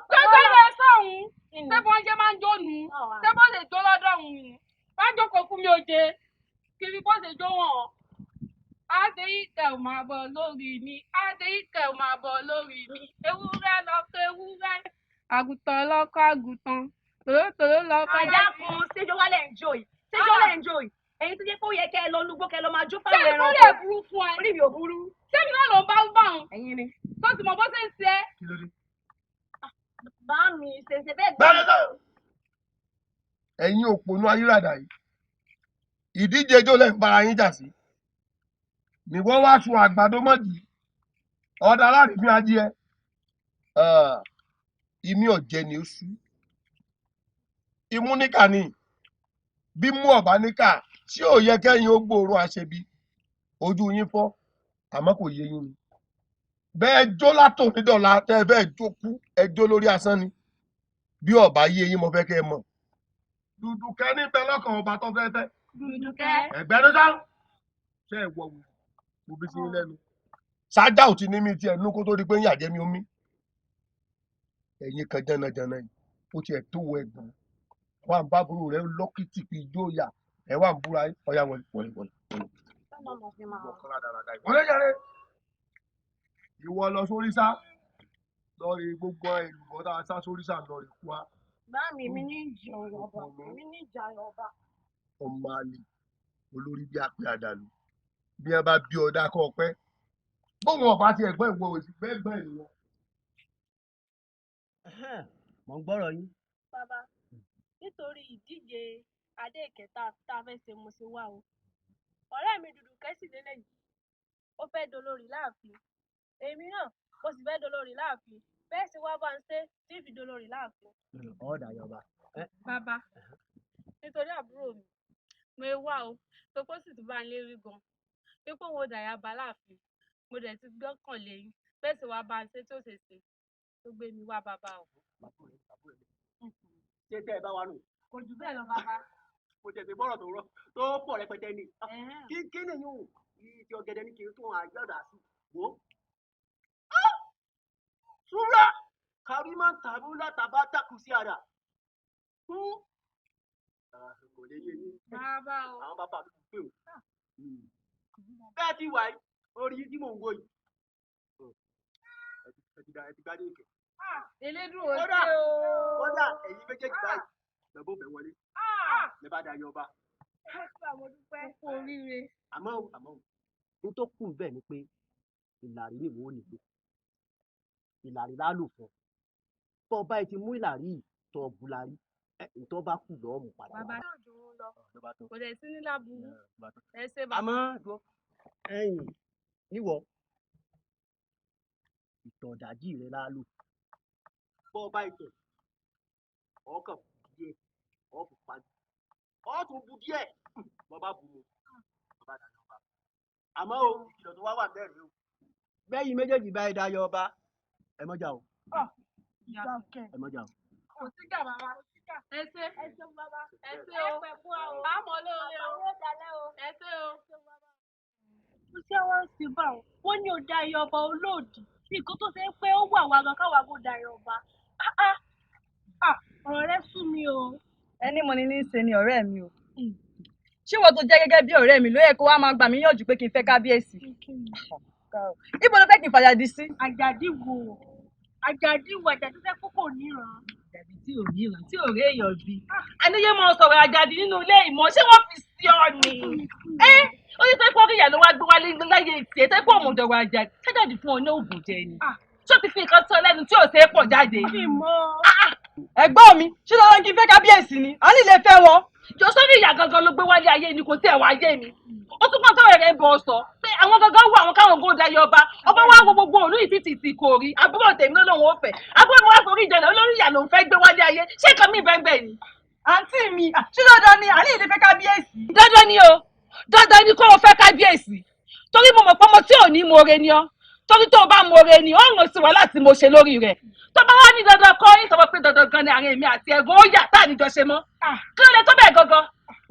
Gbẹ́gbẹ́lẹ̀ sọ̀hún, ṣé bọ́n jẹ́ máa ń jó nù? Ṣé bọ́n lè jó lọ́dọ̀ òun ni? Bá jókòó fún mi òde, kiri bó ṣe jó wọ̀n. Adé ìtẹ̀ ò máa bọ̀ lórí mi, adé ìtẹ̀ ò máa bọ̀ lórí mi. Ewúrẹ́ lọ́kọ ewúrẹ́, àgùntàn lọ́kọ àgùntàn, tòlótòló lọ́kọ. Àjà kan ṣéjọ́ wálẹ̀ ń jó yìí, ṣéjọ́ lẹ̀ ń jó yìí. Ẹ̀yin tó jẹ́ pé ó yẹ kẹ́ ẹ lọ lúgbó kẹ́ ẹ lọ máa jó fáwọn ẹranko. Ṣé ìkórè burú fún ẹ? Orí mi ò burú. Ṣé mi náà ló bá ń bá òun? Ẹ̀yin ni. Tó ti mọ bó ṣe ń ṣe é. Kí ló dé? Bá mi ṣèṣe bẹ́ẹ̀ gbé. Bẹ́ẹ̀ lọ. Ẹ̀yin òpònú ayírádà yìí. Ìdíje ijó lẹ́ ń bára yín jà sí. Nìwọ́ wá sun àgbàdo mọ́dì. Ọ̀dà aláàrífín ajíẹ. Ìmí ọ̀jẹ̀ ni ó sú. Imú níkà ni. Bí mú ọ̀bá níkà tí ò yẹ kẹ́yìn ó gbòòrò àṣebí. Ojú yín fọ́, àmọ́ kò yé yín ni. Bẹ́ẹ̀ jó látò nídọ̀la tẹ́ bẹ́ẹ̀ jókú ẹjọ́ lórí asán ni. Bí ọ̀bá yé yín mo fẹ́ kẹ́ ẹ mọ̀. Dùdùkẹ́ níbẹ̀ lọ́kàn ọba tó fẹ́ fẹ́. Dùdùkẹ́. Ẹ̀gbẹ́ ló dá. Ṣé ẹ wọ̀ wò? Mo bí sí yín lẹ́nu. Sájà ò ti ní mi tiẹ̀ nú kó tó di pé ń yàjẹ́ mi omi. Ẹ̀yin kan jẹ́najẹ́na yìí, ó tiẹ̀ tó wọ ẹ̀gbọ́n. Wà ń bábúrò rẹ̀ lọ́kìtì fi ijó yà. Ẹ wà ń búra ọ̀yà wọlé. Wọlé jàre. Ìwọ lọ sórí sá. Lọ́ọ̀rì gbogbo èlùbọ́ tá a sá sórí sá lọ́ọ̀rì kú wa. Báàmì mi ní ìjà ọba. Mi ní ìjà ọba. Ọmọ àlè olórí bí apẹ àdàlù. Bí ẹ bá bí ọdá kọ ọpẹ. Bóun ọba ti ẹ̀gbọ́n ìwọ òsì fẹ́ gbọ́n ìwọ. Mo ń gbọ́rọ̀ yín. Bàbá, nítorí ìdíje adé ìkẹta tá a fẹ́ ṣe mo ṣe wá o. Ọ̀rẹ́ mi Dùdùkẹ́ sì lélẹ̀ yìí. Ó fẹ́ dolórí láàfin. Èmi náà mo sì fẹ́ dolórí láàfin. Bẹ́ẹ̀ sì wá bá ń ṣe tí fi dolórí láàfin. Ọ̀dà yọba. Bàbá, nítorí àbúrò mi, mo wá o, tó kó sì tún bá ń lérí gan. Pípọ̀ wo dàyà bá láàfin, mo dẹ̀ ti gbọ́kàn lé yín. Bẹ́ẹ̀ sì wá bá ń ṣe tí ó ṣe ṣe tó gbé mi wá bàbá o. Ṣé tẹ́ ẹ bá wa nù? Kò jù bẹ́ẹ̀ lọ bàbá. Kò tẹ̀sí bọ́rọ̀ tó rọ tó pọ̀ rẹpẹtẹ ni. Kí ni yóò ti ọ̀gẹ̀dẹ̀ ní kí n tún àjọ̀dá sí? Wò ó. Súra Karima Tabula Tabata Kusiara. Kò lè yé yín. Bàbá o. Àwọn bàbá mi pè ó. Bẹ́ẹ̀ ti wà yìí, orí yìí tí mò ń wò yìí. Ẹ ti gbádé ìkẹ́. Elédùn ò ṣe o. Kódà ẹ̀yin méjèèjì báyìí lọ́bọ̀ fẹ́ wọlé. Lẹ bá dayọ̀ ọba. Mo dúpẹ́ kú oríire. Àmọ́ o, ní tó kù bẹ́ẹ̀ ni pé ìlàrí ni wọ́n nílò. Ìlàrí lálò fún. Tó bá ti mú ìlàrí yìí tó bùlárí, tó bá kù lọ́ọ́ mú padà. Bàbá náà dùn ún lọ. Kò dẹ̀ sí ní láburú. Ẹ ṣe bàbá. Àmọ́ ẹ̀yìn níwọ̀ ìtọ̀dájì rẹ̀ lálò. Bọ́ bá ìtẹ̀ ọkàn díẹ̀ ọ̀fù pàdé ọ̀tún bu díẹ̀ bọ́ bá bu mu bàbá dayọ̀ ọba. Àmọ́ o ìkìlọ̀ tó wá wà bẹ́ẹ̀ rèé o. Bẹ́yìn méjèèjì bá ẹ̀dá yọ ọba ẹ mọ́jà o. Ẹ mọ́jà o. Kò sí gà bàbá. Ẹ ṣe. Ẹ ṣe bàbá. Ẹ ṣe o. Àmọ́ lóore o. Ẹ ṣe o. Mo ṣe wá ń ṣe bá wọn. Wọ́n ní ọ̀dà ẹyọ ọba olóòdì. Nǹkan tó ṣe é pé ó wà wá gan káwa kó da ẹyọ ọba. Ọ̀rọ̀ rẹ sú mi o. Ẹni mo ní ṣe ni ọ̀rẹ́ mi o. Ṣé ìwọ tó jẹ́ gẹ́gẹ́ bí ọ̀rẹ́ mi ló yẹ kó wá máa gbà mí yànjú pé kí n fẹ́ kábíyèsí? ibo ló fẹ́ kí n fàyàdí sí. Àjàdí wo Àjàdí fẹ́ kókò níran. Àjàdí tí ò níran tí ò rí èèyàn bí. Àníyé mọ sọ̀rọ̀ Àjàdí nínú ilé ìmọ̀ ṣé wọ́n fi sí ọ ni. Ó ní tó kọ́ ìyá ló wá gbé wálé láyé tiẹ̀ tó kọ́ òmùdọ̀rọ̀ Àjàdí Àjàdí fún ọ ní oògùn jẹ ni. Ṣó ti fi nǹkan tán lẹ́nu tí ò ṣe é pọ̀ jáde. Ẹ̀gbọ́n mi ṣé lọ́wọ́ kí n fẹ́ kábíyèsí ni a nílé fẹ́ wọn. Jọ sórí ìyá gangan ló gbé wálé ayé ni kò tẹ̀ wá ayé mi. Ó tún pọ́n tọ́wọ́ rẹ̀ bọ̀ sọ pé àwọn gangan wọ àwọn káwọn góòdà yọ ọba wa wo gbogbo òlú ìtìtì kò rí àbúrò tèmi lóhùn ó fẹ́ àbúrò mi wá forí ìjọba olórí ìyá ló ń fẹ́ gbé wálé ayé ṣé nǹkan mi bẹ́ẹ̀ bẹ́ẹ̀ ni. Àǹtí mi ṣé dandan ni a nílé fẹ́ kábíyèsí. Dandan ni o dandan ni kó o fẹ́ kábíyèsí torí mo mọ̀ pé ọmọ tí ò ní more ni ọ́ torí tó o bá more ni ó ń ràn sí wa láti mo ṣe lórí rẹ̀ tó bá wá ní dandan kọ́ yín sọ pé dandan gan ni àárín èmi àti ẹ̀gbọ́n ó yà tá à níjọ ṣe mọ́ kí ló lè tó bẹ́ẹ̀ gangan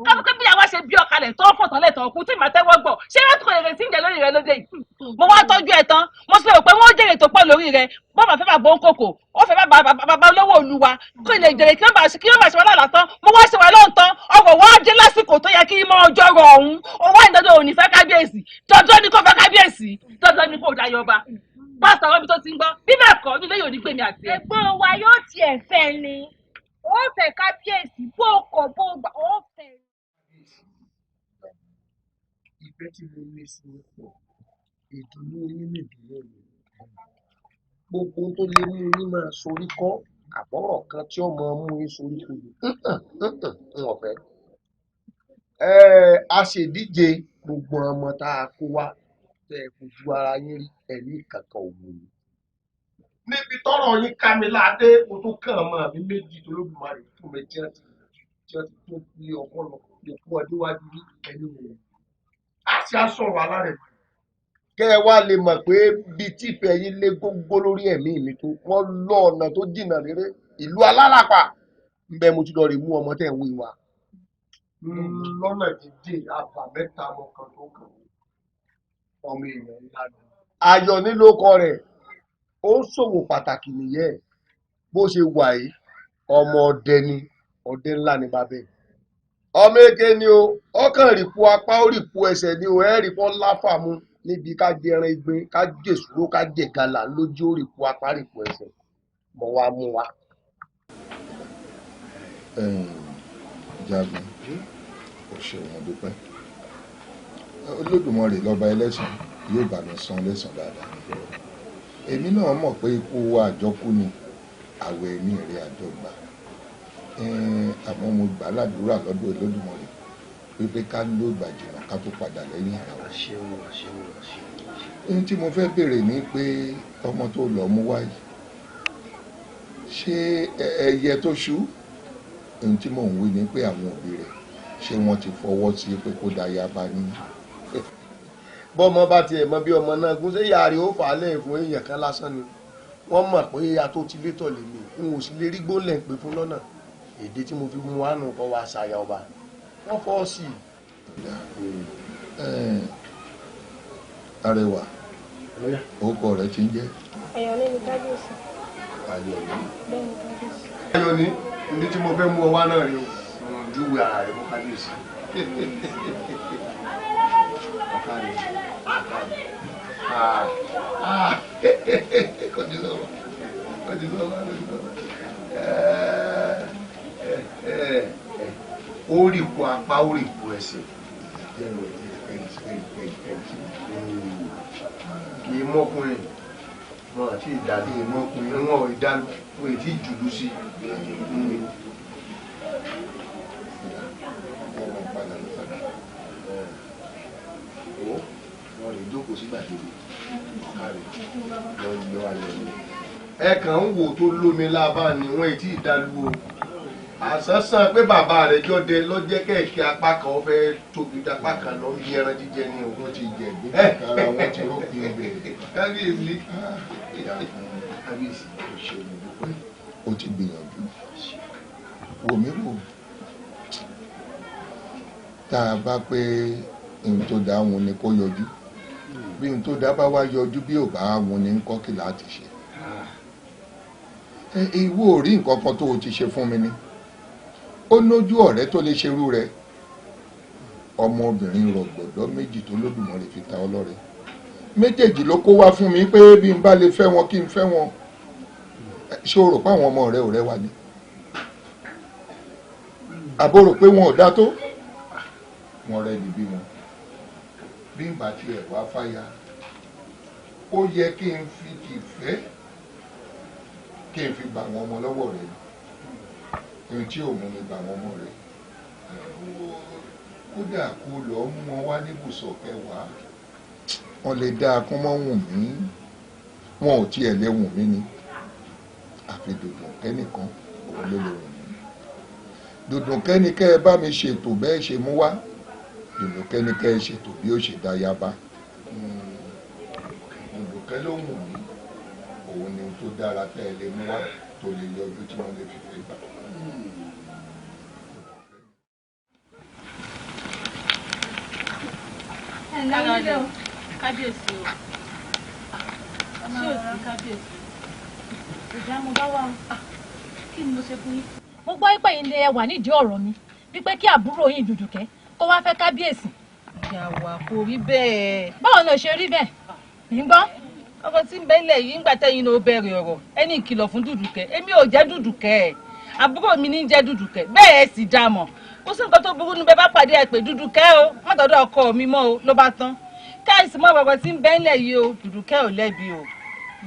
káfíńkì bí àwa ṣe bí ọkàlẹ̀ tó fọ̀tán lẹ́tàn òkú tí màá tẹ́wọ́ gbọ̀ ṣé rẹ́tùkọ̀ èrè tí ń jẹ lórí rẹ lóde yìí mo wá tọ́jú ẹ̀ tán mo sì rò pé wọ́n jèrè tó pọ̀ lórí rẹ bọ́ọ̀mà fẹ́ bàbá òǹkòkò ó fẹ́ bàbá olówó olúwa kí lè jèrè kí wọ́n bá ṣe wá lálàá tán mo wá ṣe wá lóǹtán ọ̀rọ̀ wá dé lásìkò tó yẹ kí mọ́ ọjọ́ rọ̀ ọ̀hún ó wá ìdandan òní fẹ́ kábíyèsí dandan ni kò fẹ́ kábíyèsí dandan ni kò dáyọba pásítọ̀ ọ̀rọ̀ mi tó ti ń gbọ́ bí bẹ́ẹ̀ kọ́ nílé yóò ní gbèmí àti ẹ̀. Ẹ̀gbọ́n wa yóò tiẹ̀ fẹ́ ni ó fẹ́ kábíyèsí bó kọ̀ bó gbà ó fẹ́. Ìfẹ́ tí mo ní sí pọ̀ ìdùnnú yín ní ìdùnnú mi gbogbo tó lè mú yín máa sorí kọ́ àbọ̀rọ̀ kan tí ó máa mú yín sorí kodò ń ọ̀fẹ́. A ṣèdíje gbogbo ọmọ tá a kó wá tẹ fojú ara yín rí ẹ̀rí kankan òun ni. Níbi tọ́rọ̀ yín ká mi láadé mo tó kàn ọmọ mi méjì tó lóbìnrin rẹ̀ fún mi tí wọ́n ti tó lé ọkọ lọ lè kú ọdún wájú ní ẹni wò. A ṣe àsọ̀rọ̀ alárẹ̀ mọ́. Kẹ́ ẹ wá lè mọ̀ pé bíi tí ìfẹ́ yín lé gógó lórí ẹ̀mí mi tó wọ́n lọ ọ̀nà tó jìnnà rere ìlú aláràpà ń bẹ mo ti lọ rè mú ọmọ tẹ̀ ń wí wa. Lọ́nà jíjìn àbàmẹ́ta mọ̀kàn tó kàn ọmọ èèyàn ńlá ni. Ayọ̀ nílòkọ rẹ̀ ó ń ṣòwò pàtàkì nìyẹn bó ṣe wà yìí ọmọ ọdẹ ni ọdẹ ńlá ni bàbá ẹ̀. Ọmọ èké ni o ọkàn rìpọ apá ó rìpọ ẹsẹ̀ ni o ẹ rìpọ láfàmù níbi ká jẹ ẹran ìgbín ká jẹ èsúró ká jẹ gàlà lójú ó rìpọ apá rìpọ ẹsẹ̀ mọ wá mú wa. Jagun ó ṣe wọn dúpẹ́ Olódùmarè lọ́ba ẹlẹ́sìn yóò bá mi san lẹ́san dáadáa. Èmi náà mọ̀ pé ikú àjọkú ni àwẹ̀ ẹ̀mí rẹ̀ àjọgbà. Àmọ́ mo gbà ládùúrà lọ́dọ̀ Olódùmarè wípé ká ló gbàjìnà ká tó padà lẹ́yìn ara wa. Ohun tí mo fẹ́ béèrè ni pé ọmọ tó lọ mú wáyé ṣé ẹyẹ tó ṣú ohun tí mò ń wí ni pé àwọn òbí rẹ̀ ṣé wọ́n ti fọwọ́ sí pé kó dáyà bá ní. Bọ́mọ bá tiẹ̀ mọ bí ọmọ náà gún sí ìyá rẹ̀ ó fà á lẹ́yìn fún èèyàn kan lásán ni wọ́n mọ̀ pé ìyá tó ti létọ̀ lèmi n ò sì lè rí gbólẹ̀ pé fún lọ́nà èdè tí mo fi mú wá nù kọ́ wa ṣàyà ọba wọ́n fọ́ sí i. Arẹwà orúkọ rẹ̀ ti ń jẹ́. Ayọ̀ní ni kábíyèsí. Ayọ̀ní. Bẹ́ẹ̀ ni kábíyèsí. Ayọ̀ní ní tí mo fẹ́ mú ọ wá náà rí o júwe ara rẹ̀ mú kábíyèsí. Ó rí ipò apá ó rí ipò ẹsẹ̀ kì í mọ́kùnrin wọn àti ìdálé mọ́kùnrin wọn ò ìdálé wọn èyí tí jùlú sí wọn lè jókòó sí gbàgede lọ alẹ́ ni ẹ kàn ń wò tó lómi lábá ni wọn èyí tí ìdálé o àsánsán pé bàbá rẹ̀ jọ́dẹ lọ́jẹ́ kẹ̀kẹ́ apá kan fẹ́ tóbi apá kan lọ bí ẹran jíjẹ ní òun ti jẹ gbé ara wọn ti rópin ibẹ̀. Kábíyèsí kábíyèsí ó ti gbìyànjú wò mí wò tá a bá pé ohun tó dá wọn ni kó yọjú bí ohun tó dá bá wá yọjú bí ò bá wọn ni ń kọ́ kí láti ṣe. Ìwọ ò rí nǹkan kan tó o ti ṣe fún mi ni ó lójú ọ̀rẹ́ tó lè ṣerú rẹ̀ ọmọbìnrin rọ̀gbọ̀dọ̀ méjì tó lódùmarè fi ta ọlọ́rẹ méjèèjì ló kó wá fún mi pé bí n bá lè fẹ́ wọn kí n fẹ́ wọn. Ṣé o rò pé àwọn ọmọ rẹ ò rẹwà ni? Àbó rò pé wọn ò dá tó? Wọn rẹ níbí wọn. Bí n bá tiẹ̀ wá fáyà, ó yẹ kí n fi ìfẹ́ kí n fi gbà wọn ọmọ lọ́wọ́ rẹ. Ohun tí ò mú mi gbà wọn ọmọ rẹ. Kódà kó lọ mú wọn wá níbùsọ̀ kẹwàá. Wọ́n lè dáa kó mọ́ wùn mí. Wọn ò tiẹ̀ lè wùn mí ni. Àfi Dùdùnkẹ́ nìkan òun ló lè wùn mí. Dùdùnkẹ́ ni kẹ́ ẹ bá mi ṣètò bẹ́ẹ̀ ṣe mú wá. Dùdùnkẹ́ ni kẹ́ ẹ ṣètò bí ó ṣe dá yaba. Dùdùnkẹ́ ló wùn mí. Òun ni tó dára tẹ́ ẹ lè mú wá tó lè yọjú tí wọ́n lè fi fẹ́ gbà. Kábíyèsí o. Ṣé o sí kábíyèsí? Ìjà mo bá wà o. Kí ni mo ṣe fún yín? Mo gbọ́ pé yín lè wà nídìí ọ̀rọ̀ mi wípé kí àbúrò yín Dùdùkẹ́ kó wá fẹ́ kábíyèsí. Ìyàwó kò rí bẹ́ẹ̀. Báwo ló ṣe rí bẹ́ẹ̀? Ń gbọ́. Ọkọ tí ń bẹ́lẹ̀ yìí ń gbà tẹ́yìn ló bẹ̀rẹ̀ ọ̀rọ̀ ẹni ìkìlọ̀ fún Dùdùkẹ́. Èmi ò jẹ́ Dùdùkẹ́. Àbúrò mi ní jẹ́ Dùdùkẹ́. Bẹ́ẹ̀ sì dá mọ̀. Kò sí nǹkan tó burú ní bẹ́ẹ̀ bá pàdé ẹ pé Dùdùkẹ́ o. Má dọ̀dọ̀ ọkọ mi mọ́ o ló bá tán. Káìsì mọ́ ọ̀rọ̀ tí ń bẹ́lẹ̀ yìí o Dùdùkẹ́ ò lẹ́bi o.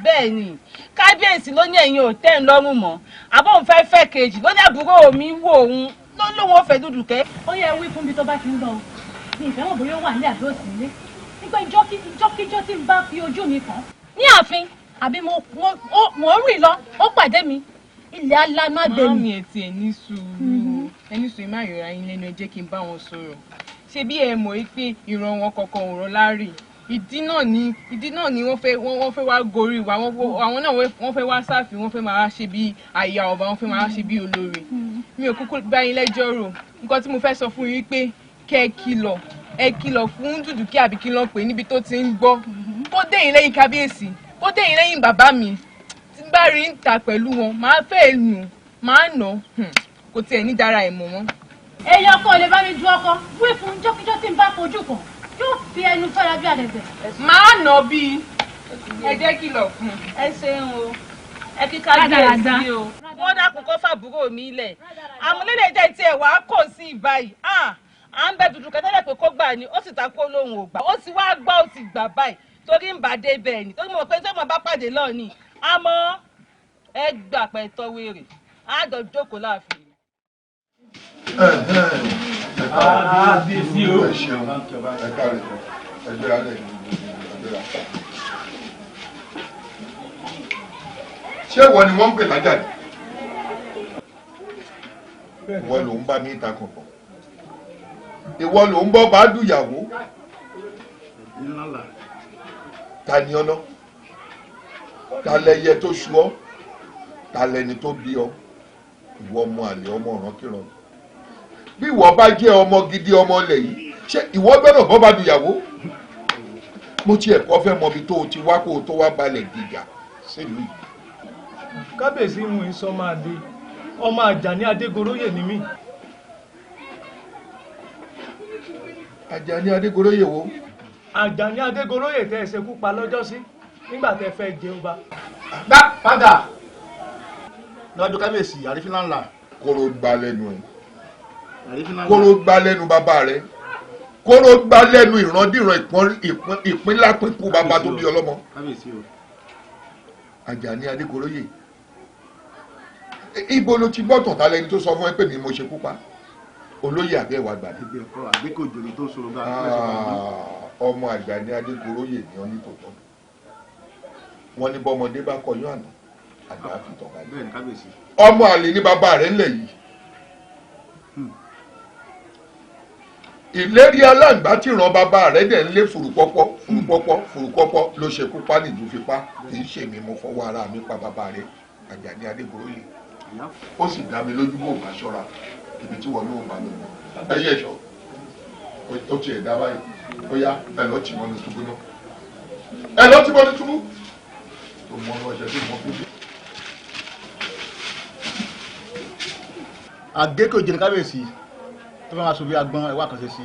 Bẹ́ẹ̀ ni kábíyèsí ló ní ẹ̀yin ò tẹ́ ń lọ́rùn mọ́. Àbọ̀ òun fẹ́ fẹ́ kejì ló ní àbúrò mi wò òun ló lóun ò fẹ́ Dùdùkẹ́. Ó yẹ wí fún mi tó bá ti ń lọ o. Mi ìfẹ́ wọn bóyá ó wà nílé àbí òsì nílé. Nígbà ìjọ́kíjọ́ tí ń bá fi ojú mi kàn ní ààfin àbí mo rìn lọ ó pàdé mi ilẹ̀ alánú àgbẹ̀ mi. Máàmì ẹ̀ tí ẹ̀ ní sùúrù má yọra yín lẹ́nu ẹ jẹ́ kí n bá wọn sọ̀rọ̀. Ṣé bí ẹ mọ̀ pé ìran wọn kọ̀ọ̀kan ò rọ̀ láàrí? Ìdí náà ni wọ́n fẹ́ wá gorí wa àwọn náà wọ́n fẹ́ wá sáàfin wọ́n fẹ́ máa ṣe bí àyà ọba wọ́n fẹ́ máa ṣe bí olórí. Mi ò kúkú bá yín lẹ́jọ́ rò nǹkan tí mo fẹ́ sọ fún yín pé kẹ́ ẹ kìlọ̀ fún Dùdùkẹ́ àbí kí ló pè níbi tó ti ń gbọ́. Ó dé yín lẹ́yìn kábíyèsí ó dé yín lẹ́yìn bàbá mi tí n bá rí ń ta pẹ̀lú wọn máa fẹ́ nù máa nà kò tiẹ̀ ní dára ẹ̀ mọ̀ wọ́n. Èyí ọkọ lè bá mi ju ọkọ wí fún jọ́kíjọ́ tí ń bá fojú kan yóò fi ẹnu fẹ́ra bí àdẹ̀gbẹ̀. Máa nà bí ẹ jẹ́ kìlọ̀ fún. Ẹ ṣeun o ẹ kí kábíyèsí o. Wọ́n dákun kó fàbúrò mi lẹ̀ àmúlélẹ̀ jẹ́ tiẹ̀ wàá kò sí ìbáyìí à ń bẹ Dùdùkẹ́ tẹ́lẹ̀ pé kó gbà ní ó sì ta kó lóhùn ò gbà ó sì wá gbà ó sì gbà báyìí torí ń bà dé bẹ́ẹ̀ ni torí mo pé tí mo bá pàdé lọ́ọ̀ ni àmọ́ ẹ gbà pẹ́ tọ́wé rè á jọ jókòó láàfin. Àbísí o. Ẹ ṣeun ẹ káre ẹ gbéra lẹ gbéra. Ṣé ìwọ ni wọ́n ń pè lájàdí? Ìwọ ló ń bá mi ta kọ̀kọ̀. Ìwọ ló ń bọ́ bá dùyàwó. Ta ni ọ̀nà? Ta lẹyẹ tó ṣu ọ́? Ta lẹni tó bí ọ? Ìwọ ọmọ àlè ọmọ ọ̀rànkìràn. Bí ìwọ bá jẹ́ ọmọ gidi ọmọ ilẹ̀ yìí ṣé ìwọ gbọ́dọ̀ bọ́ bá dùyàwó? Mo tiẹ̀ kọ́ fẹ́ mọ ibi tó o ti wá kó o tó wá balẹ̀ gíga sílùú yìí. Kábíyèsí mú ìsọ máa dé ọmọ Àjàní Adégoróyè ni mí. Àjàní Adégoróyè wo? Àjàní Adégoróyè tẹ́ ẹ ṣekú pa lọ́jọ́sí nígbà tẹ́ fẹ́ jẹ ọba. Gbá padà lọ́dún kábíyèsí àrífín ńlá. Kóró gbá lẹ́nu ẹ̀. Kóró gbá lẹ́nu bàbá rẹ̀. Kóró gbá lẹ́nu ìrandíran ìpínlápínkù bàbá tó bí ọlọ́mọ. Àjàní Adégoróyè. Ibo ló ti gbọ́ tọ̀tà lẹni tó sọ fún ẹ pé mi mo ṣekú pa? Olóyè àbẹ́ ìwà gbàdé. Àgbékòjò tó sọ̀rọ̀ bá ọmọ Àjàní Adégoróyè ni wọ́n ní tòótọ́. Wọ́n ní bọ́mọdé bá kọyún àná àgbà àfitàn báyìí. Ọmọ àlè ní bàbá rẹ̀ ńlẹ̀ yìí. Ìlérí aláǹgbá tí ràn bàbá rẹ̀ dẹ̀ ń lé fùrùpọ́pọ́ ló ṣekú pa nìjú fi pa kì í ṣe mi mo fọwọ́ ara mi pa bàbá rẹ̀ Àjàní Adégoróyè. Ó sì dá mi lójú bò bá ṣọ́ra ibi tí wọn yóò bá lọ ẹyẹ ẹ̀ṣọ́ ó ti ẹ̀dá báyìí ó yá ẹ lọ tì mọ́ ní túbú náà ẹ lọ tì mọ́ ní túbú tó mọ ọ ṣe tó mọ bíbí. Àgbékòjò ní kábíyèsí tó fẹ́ máa sọ bí agbọ́n ẹwà kan ṣe sí.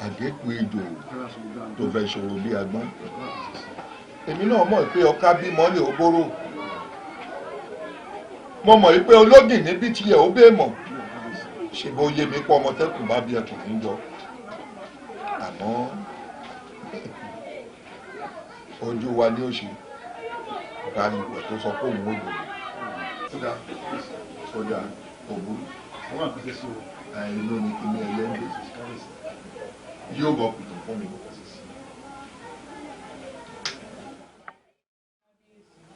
àgékù ejò tó fẹ́ ṣòro bí agbọ́n. Èmi náà mọ̀ pé ọká bímọ lè ó bóró. Mo mọ̀ pé ológì níbi tiẹ̀ ó bẹ́ẹ̀ mọ̀. Ṣé bó yé mi pọ̀ ọmọ tẹ́kùn bá bí ẹkùn ń jọ. Àmọ́ ojú wa ni ó ṣe ọ̀gá ni ìwẹ̀ tó sọ pé òun ò lòdì. Sódà òbú àìlú ni kí ní ẹyẹ ń gbèsè yóò bọ̀ kùtù fún mi.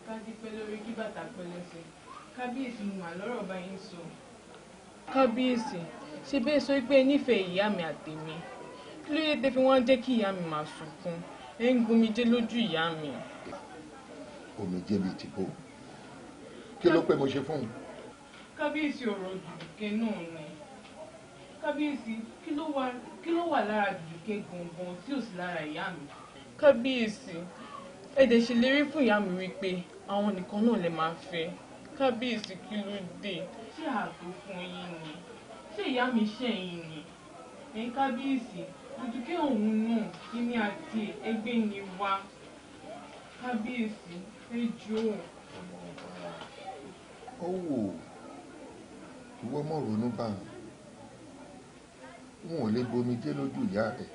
Kádípẹ́ lórí kí bàtà pẹ́ lẹ́sẹ̀. Kábíyèsí mo mà lọ́rọ̀ báyìí sọ. Kábíyèsí ṣe bẹ́ẹ̀ sọ pé nífẹ̀ẹ́ ìyá mi àtèmi. Kí ló dé tẹ́ fi wọ́n jẹ́ kí ìyá mi máa sunkún? Ẹ ń gomijé lójú ìyá mi. Omijé bíi ti bò. Kí ló pé mo ṣe fún un? Kábíyèsí ọ̀rọ̀ Dùdùkẹ́ náà ni. Kábíyèsí kí ló wà lára Dùdùkẹ́ gangan tí ò sí lára ìyá mi? Kábíyèsí ẹ dẹ̀ ṣèlérí fún ìyá mi wípé àwọn nìkan náà lè máa fẹ́. Kábíyèsí kí ló dé? Ṣé ààtò fún yín ni? Ṣé ìyá mi ṣẹ̀yìn ni? Ẹ̀yin kábíyèsí Dùdùkẹ́ òun náà kíní àti ẹgbẹ́ ni wá. Kábíyèsí ẹ jọ̀ọ́. Ó wò ìwọ mọ̀ ronú bá wọn ò lè gbomijé lójú ìyá rẹ̀.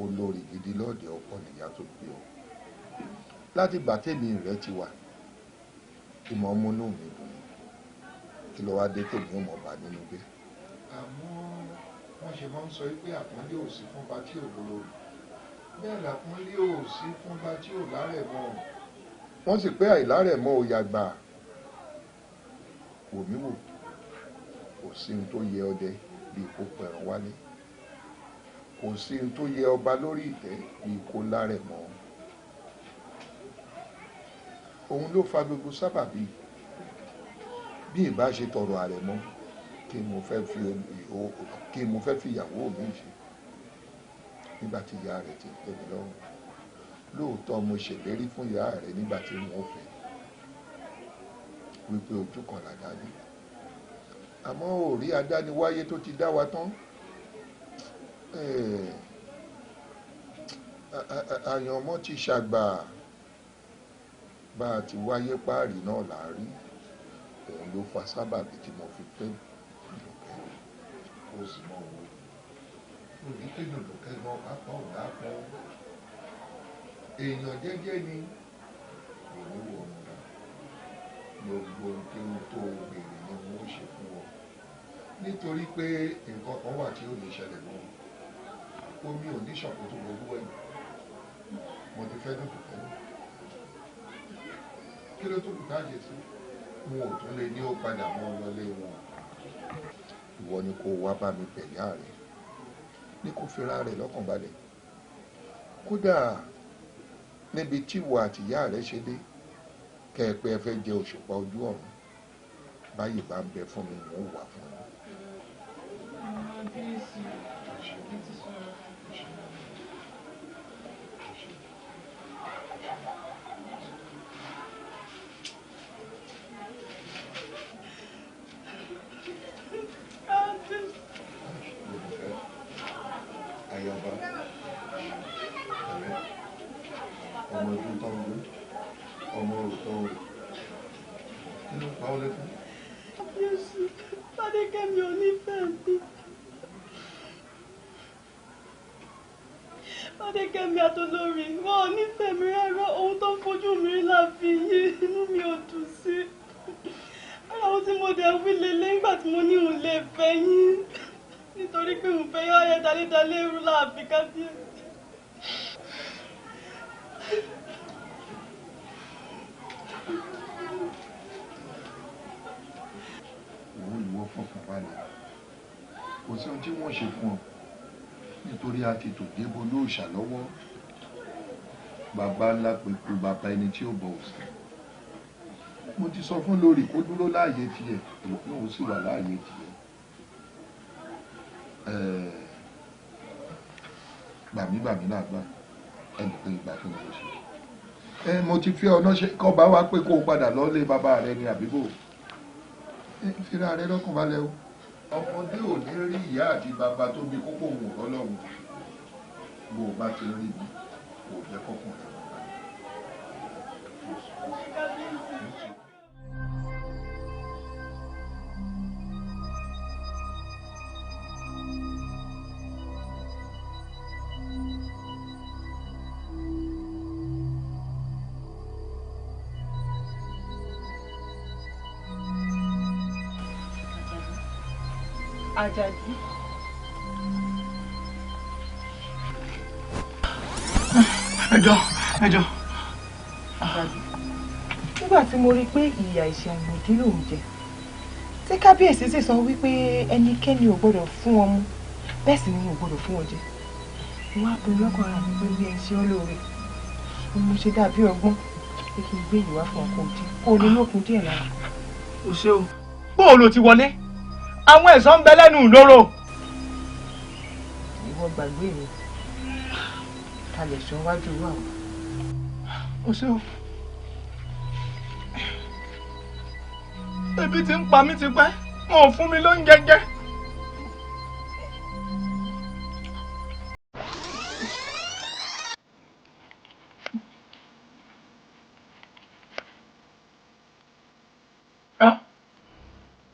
Olórí gidi lọ́ọ̀dẹ̀ ọkọ nìyá tó gbé ọ. Láti gbà tèmi rẹ̀ ti wà ìmọ̀ múnú mi dùn kí ló wá dé tèmi ò mọ̀ bá nínú gbé. Àmọ́ wọ́n ṣe máa ń sọ pé àpọ́nlé ò sí fún bá tí ò lólórí bẹ́ẹ̀ làpọ́nlé ò sí fún bá tí ò lárẹ̀ mọ́. Wọ́n sì pé àìlárẹ̀ mọ́ òyà gbà wò mí wò kò sí ohun tó yẹ ọdẹ bíi kó pẹ̀ràn wálé kò sí ohun tó yẹ ọba lórí ìtẹ́ bíi kó lárẹ̀ mọ́. Òun ló fa gbogbo sábàbí bí ìbá ṣe tọrọ ààrẹ mọ́ kí mo fẹ́ fi ìyàwó mi ṣe nígbà tí ìyá rẹ̀ ti tẹ́ mi lọ́rùn. Lóòótọ́ mo ṣèlérí fún ìyá rẹ̀ nígbà tí wọ́n fẹ́ wípé ojú kan làdá ní. Àmọ́ òrí adániwáyé tó ti dá wa tán àyànmọ́ ti ṣàgbà bá a ti wáyé páàrí náà láàrí. Òun ló fa sábàbí tí mo fi fẹ́ Dùdùkẹ́. Ó sì mọ̀ wò òní kí Dùdùkẹ́ gan pápá ò dápọ̀ èèyàn jẹ́jẹ́ ni òun wò ó nà gbogbo tí ó tó béèrè ni wọ́n ṣe fún ọ nítorí pé nǹkan kan wà tí ó lè ṣẹlẹ̀ mọ́ omi ò ní ṣàkóso gbogbo ẹ̀yìn mo ti fẹ́ Dùdùkẹ́ lọ kí ló tó kù ká jẹ sí wọn ò tún lè ní ó padà mọ́ lọlé wọn. Ìwọ ni kó wá bá mi pẹ̀lú ààrẹ ní kó fira rẹ̀ lọ́kàn balẹ̀ kódà níbi tí ìwọ àti ìyá rẹ̀ ṣe dé kẹ́ẹ̀pẹ́ ẹ fẹ́ jẹ òṣùpá ojú ọ̀run báyìí bá ń bẹ fún mi mò ń wà fún mi. Ayaba ọmọ ojú tó ń gbé ọmọ òótọ́ rẹ̀ nínú pa ọ́ lẹ́kùn. Jésù Fadékẹ́mi ò nífẹ̀ẹ́ mi. Fadékẹ́mi àtolórí wọn ò nífẹ̀ẹ́ mi rárá. Ohun tó ń fojú mi rí láfi yí inú mi ò dùn sí. Àwọn tí mo dẹ̀ wí lélẹ̀ nígbà tí mo ní òun lè fẹ́ yín nítorí pé òun fẹ́ yá ayẹ dalẹ́dalẹ́ rú láàfin kábíyèsí. Ìwọ fọkàn balẹ̀ kò sí ohun tí wọ́n ṣe fún ọ nítorí a ti tò débo lóòṣà lọ́wọ́ bàbá ńlá pẹ̀lú bàbá ẹni tí ó bọ̀ òsì. Mo ti sọ fún lórí kó dúró láàyè tiẹ̀ ìwọ náà ó sì wà láàyè tiẹ̀. Gbàmí náà gbà ẹnì pé ìgbà fún mi ló ṣe. Mo ti fi ọ̀nà ṣe kọ́ bá wa pé kó o padà lọ́lé bàbá rẹ ní àbíbò. Fira rẹ lọ́kàn balẹ̀ o ọmọdé ò ní rí ìyá àti bàbá tó bí kókó òun ọlọ́run bó o bá ti rí mi kò jẹ́ kọ́kàn rẹ̀ wọ́n bá. Àjàdí. ẹjọ́. Àjàdí, nígbà tí mo rí i pé ìyà ìṣẹ́ àgbòdì lòun jẹ tí kábíyèsí sì sọ wípé ẹnikẹ́ni ò gbọ́dọ̀ fún wọn mú bẹ́ẹ̀ sì ni ò gbọ́dọ̀ fún wọn jẹ wọ́n á pinnu lọ́kàn ara mi pé bí ẹni ṣe ọ́ lóore mo ṣe dàbí ọgbọ́n pé kí n gbé ìwà fún ọkọ̀ òjì kó o lè lókun díẹ̀ lára. o ṣe o bóòlù ti wọlé àwọn ẹ̀ṣọ́ ń bẹ lẹ́nu ìloro. ìwọ gbàgbé mi kalẹ̀ sọ wájú wa o. o ṣe o. ebi ti ń pa mí ti pẹ́ wọn ò fún mi lóúnjẹ jẹ.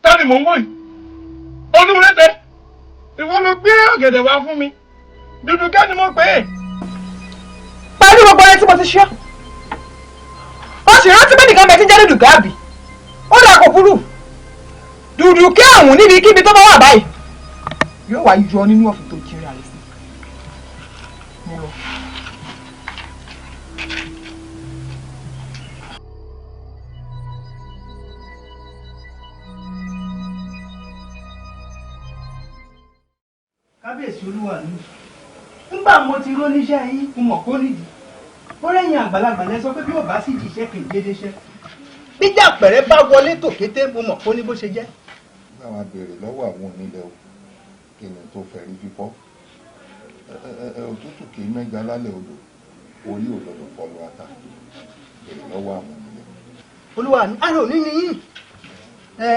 Tani mò ń wò yìí Olúrẹ̀tẹ̀ ìwọ ló gbé ọ̀gẹ̀dẹ̀ wá fún mi Dùdùkẹ́ ni mo pè é. Parí gbogbo ẹni tí mo ti ṣe ó sì rántí pé nìkan bẹ tí ń jẹ́ Dùdùkẹ́ àbí ó dà kò burú Dùdùkẹ́ ọ̀hún níbikíbi tó bá wà báyìí yóò wá yọ nínú ọ̀fìn tó jírí àrẹ sí mo lọ. Kábíyèsí olúwa mi nígbà mo ti ró níṣẹ́ yín mo mọ̀ kó nídìí ó rẹ́yìn àgbàlagbà lẹ sọ pé bí ò bá sì jíṣẹ́ kì í dédé ṣẹ́ bíjà pẹ̀rẹ́ bá wọlé tòkété mo mọ̀ kó ní bó ṣe jẹ́. bá wa béèrè lọ́wọ́ àwọn onílẹ̀ o kí ni tó fẹ́ rí fífọ́ òtútù kì í mẹ́ja lálẹ́ odò orí òdòdó fọlọ́ ata béèrè lọ́wọ́ àwọn onílẹ̀. olúwa mi arò ní ni yín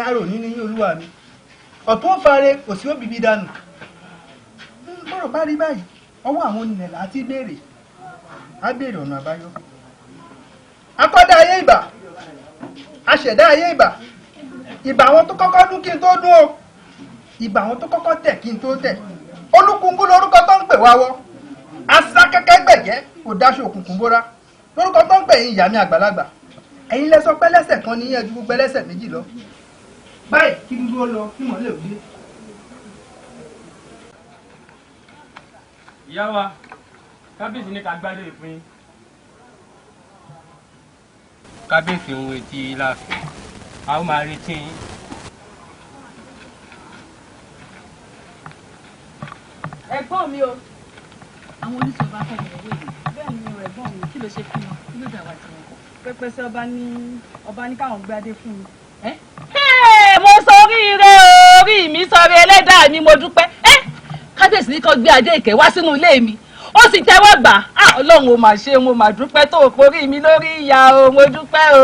arò ní ni yín olúwa mi ọ̀tún fare kò sí òbí bí dànù bọ́rọ̀ bá rí báyìí ọwọ́ àwọn onílẹ̀ láti béèrè á béèrè ọ̀nà àbáyọ. akọ́dá ayé ìbà aṣẹ̀dá ayé ìbà ìbà àwọn tó kọ́kọ́ dún kí n tó dún o ìbà àwọn tó kọ́kọ́ tẹ̀ kí n tó tẹ̀ olúkúngú lórúkọ tó ń pè wá wọ́ asá kẹ́kẹ́ gbẹ̀gẹ́ kò dáṣọ òkùnkùn bóra lórúkọ tó ń pè yín ìyá mi àgbàlagbà ẹ̀yin lẹ sọ pé lẹ́sẹ̀ kan ní yẹn ju gbogbo ẹlẹ́sẹ̀ méjì lọ báyìí kí dúdú ó lọ kí mọ̀lẹ́ òde. ìyá wa kábíyèsí ní ká gbádé fún yín. kábíyèsí ń retí láàfin a ó máa retí yín. ẹ̀gbọ́n mi o àwọn oníṣòwò bá fẹ́ bẹ̀rẹ̀ wéyìí bẹ́ẹ̀ ni o ẹ̀gbọ́n mi kí ló ṣe fún wọn kí ló dà wá sí wọn. pẹpẹsẹ ọba ní káwọn gbádé fún mi. mo sọ oríire orí mi sọ̀rọ̀ ẹlẹ́dàá mi mo dúpẹ́ kábíyèsí ní kó gbé adé ìkẹ́ wá sínú ilé mi ó sì tẹ́wọ́ gbà á ọlọ́run ó mà ṣe mo mà dúpẹ́ tó o porí mi lórí ìyá o mo dúpẹ́ o.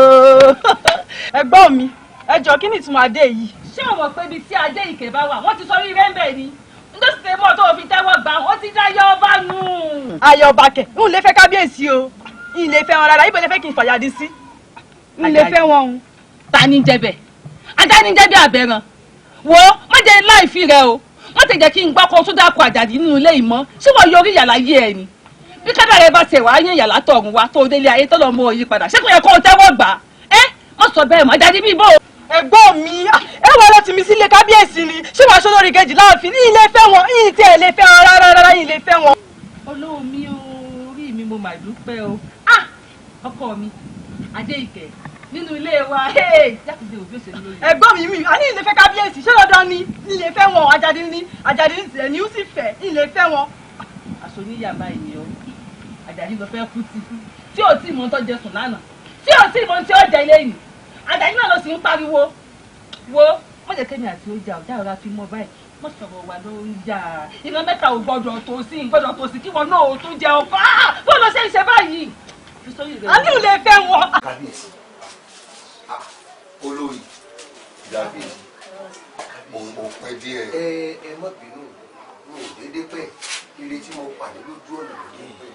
ẹ̀gbọ́n mi ẹ jọ kí ni ìtumọ̀ adé yìí. ṣé o mọ̀ pé ibi tí adé ìkẹ́ bá wà wọ́n ti sọ rí rẹ́ńbẹ̀ ni nítorí ṣe mọ́ tó o fi tẹ́wọ́ gbà ó ti dá yọ ọba nù. ayọ̀ ọba kẹ̀ ń lè fẹ́ kábíyèsí o ń lè fẹ́ wọn rárá ibo lè fẹ́ kí n fàyàdí sí ń lè fẹ́ wọn o. ta ni jẹ bẹ́ẹ̀ ajá ni jẹ bí abẹ́ràn wo má jẹ láìfi rẹ o wọ́n ti jẹ́ kí n gbọ́ kó tún dákọ̀ àjàdí nínú ilé ìmọ̀ ṣé wọ́n yọrí yàrá yé ẹ ni bí kádàrá ẹ bá ṣe wàá yẹn yàrá tọ̀run wa tó délé ayé tọ́lọ́ mọ́ òyìn padà ṣé kò yẹ kó o tẹ́wọ́ gbà wọ́n sọ bẹ́ẹ̀ mọ́ àjàdí bíi bò. ẹ̀gbọ́n mi ẹ wọ lọ tì mí sílé kábíyèsí ni ṣé wàá sọlórí kejì láàfin ní ilé fẹ́ wọn yìí tí ẹ lè fẹ́ wọn rárá yìí lè fẹ́ wọn. olówó mi orí mi mo mà dúpẹ́ o ọkọ mi adé ìkẹ́ nínú ilé wa jákèjì òbí òṣèlú lórí. ẹ̀gbọ́n mi a ní ilé fẹ́ kábíyèsí ṣé lọ́dọ̀ ni ilé fẹ́ wọn àjàdí ní ẹni ó sì fẹ́ ilé fẹ́ wọn. aṣọ oníyàbá yìí o àjàdí lọ fẹ́ kú sí tí ò tí mọ tó jẹ sùn lánàá tí ò tí mọ tí ó jẹ lẹ́yìn àjàdí náà ló sì ń pariwo wo wọ́n jẹ́ kémi àti ojà ọ̀dà ọ̀rá fi mọ́ báyìí wọ́n sọ̀rọ̀ wà lórí ìjà ìran mẹ́ta ò gbọ́dọ̀ tó sí kí wọn náà ò tún jẹ ọ̀fà bó lọ ṣe ń ṣe báyìí. a ní ilé fẹ́ wọn. kábíyèsí olórí kábíyèsí mo kò pẹ́ díẹ̀. ẹ má bínú mi ò déédéé pẹ́ ire tí mo pàdé lójú ọ̀nà ló ń pẹ́.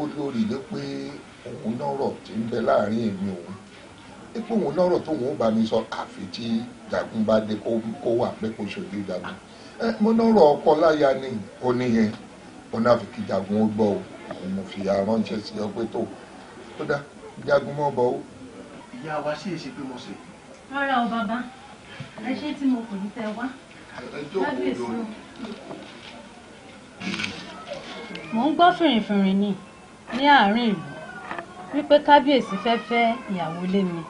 olórí ló pé òun lọ́rọ̀ tí ń bẹ láàrin èmi òun pé òun lọ́rọ̀ tóun ó bá mi sọ àfi tí jagun bá dé kó wà pé kó ṣojú jagun. mo lọ́rọ̀ ọkọ láya ni ó níyẹn ó náà fi kí jagun ó gbọ́ o àwọn mo fi aránṣẹ́ sí ọ pé tó dá jagun mọ́ bọ́ o. ìyá wa ṣe é ṣe pé mo ṣe. rárá o bàbá ẹ ṣe tí mo kò ní tẹ wá kábíyèsí o. mò ń gbọ́ fìrìfìrì ní àárín ìlú wípé kábíyèsí fẹ́ fẹ́ ìyàwó lé mi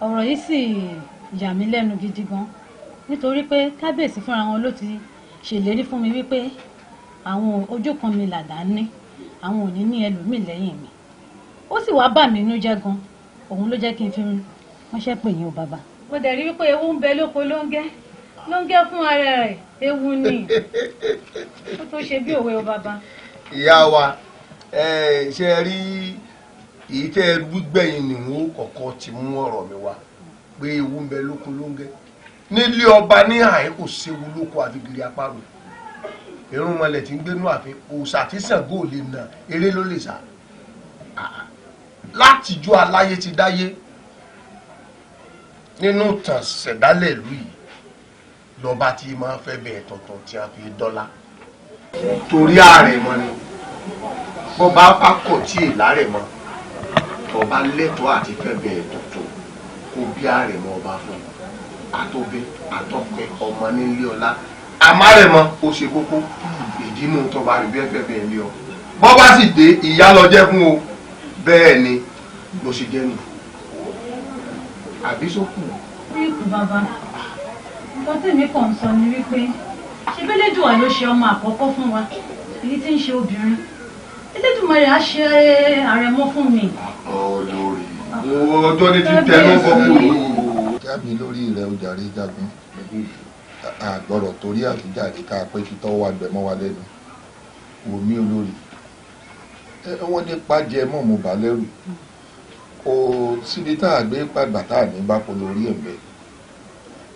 ọ̀rọ̀ yìí sì yà mí lẹ́nu gidi gan nítorí pé kábíyèsí fúnra wọn ló ti ṣèlérí fún mi wípé àwọn ojú kan mi làdá ní àwọn ò ní ní ẹlòmíì lẹ́yìn mi ó sì wá bà mí inú jẹ́ gan òun ló jẹ́ kí n fi ránṣẹ́ pè yín o bàbá. mo dẹ̀ rí wípé ewu ń bẹ lóko lóńgẹ́ fún ara rẹ̀ ewu ni ó tó ṣe bí òwe o bàbá. ìyá wa ṣe rí èyí tẹ́ ẹ gbígbẹ̀yìn ni wọ́n kọ̀ọ̀kan ti mú ọ̀rọ̀ mi wá pé ewu ń bẹ lóko lóńgẹ́ nílé ọba ní àyè kò séwu lóko àfigiri apárò irun mọlẹ̀ tí ń gbénú àfin òòṣà tí Ṣàngó lè nà eré ló lè sá látijọ́ aláyé ti dáyé nínú tàn ṣẹ̀dálẹ̀ ìlú yìí lọ́ba tí máa fẹ́ bẹ̀ẹ̀ tuntun tí a fi dọ́là torí ààrẹ mọ́ ni bọ́ba pákọ̀ tí èlà rẹ̀ mọ́ ọba lẹ́tọ̀ọ́ àti fẹ́ bẹ̀ẹ̀ tuntun kó bí ààrẹ mọ́ ọba fún àtọ́bẹ́ àtọ́pẹ́ ọmọ nílé ọlá àmárẹ̀mọ́ ó ṣe kókó ìdínú tọba rẹ̀ bẹ́ẹ̀ fẹ́ bẹ́ẹ̀ lé ọ bọ́ba sì dé ìyá lọ jẹ́ fún o bẹ́ẹ̀ ni ló ṣe jẹ́ nù àbí sókù. bí ikú bàbá nǹkan tí èmi kàn ń sọ ni wípé ṣe bẹ́lẹ́dùwà ló ṣe ọmọ àkọ́kọ́ fún wa èyí tí ń ṣe obìnrin Elédùmarè á ṣe àrẹ̀mọ fún mi. olórí ọjọ́ ní ti tẹnu bọ́kù. jábì lórí rẹ̀ ó jàre jagun àgbọ̀rọ̀ torí àfijáde ká pé títọ́ wà gbẹ̀mọ́ wa lẹ́nu wòmí olórí wọ́n nípa jẹ mọ́ mo bà lẹ́rù kò síbi tá a gbé pàgbà tá a ní bá pọ̀ lórí ẹ̀mẹ́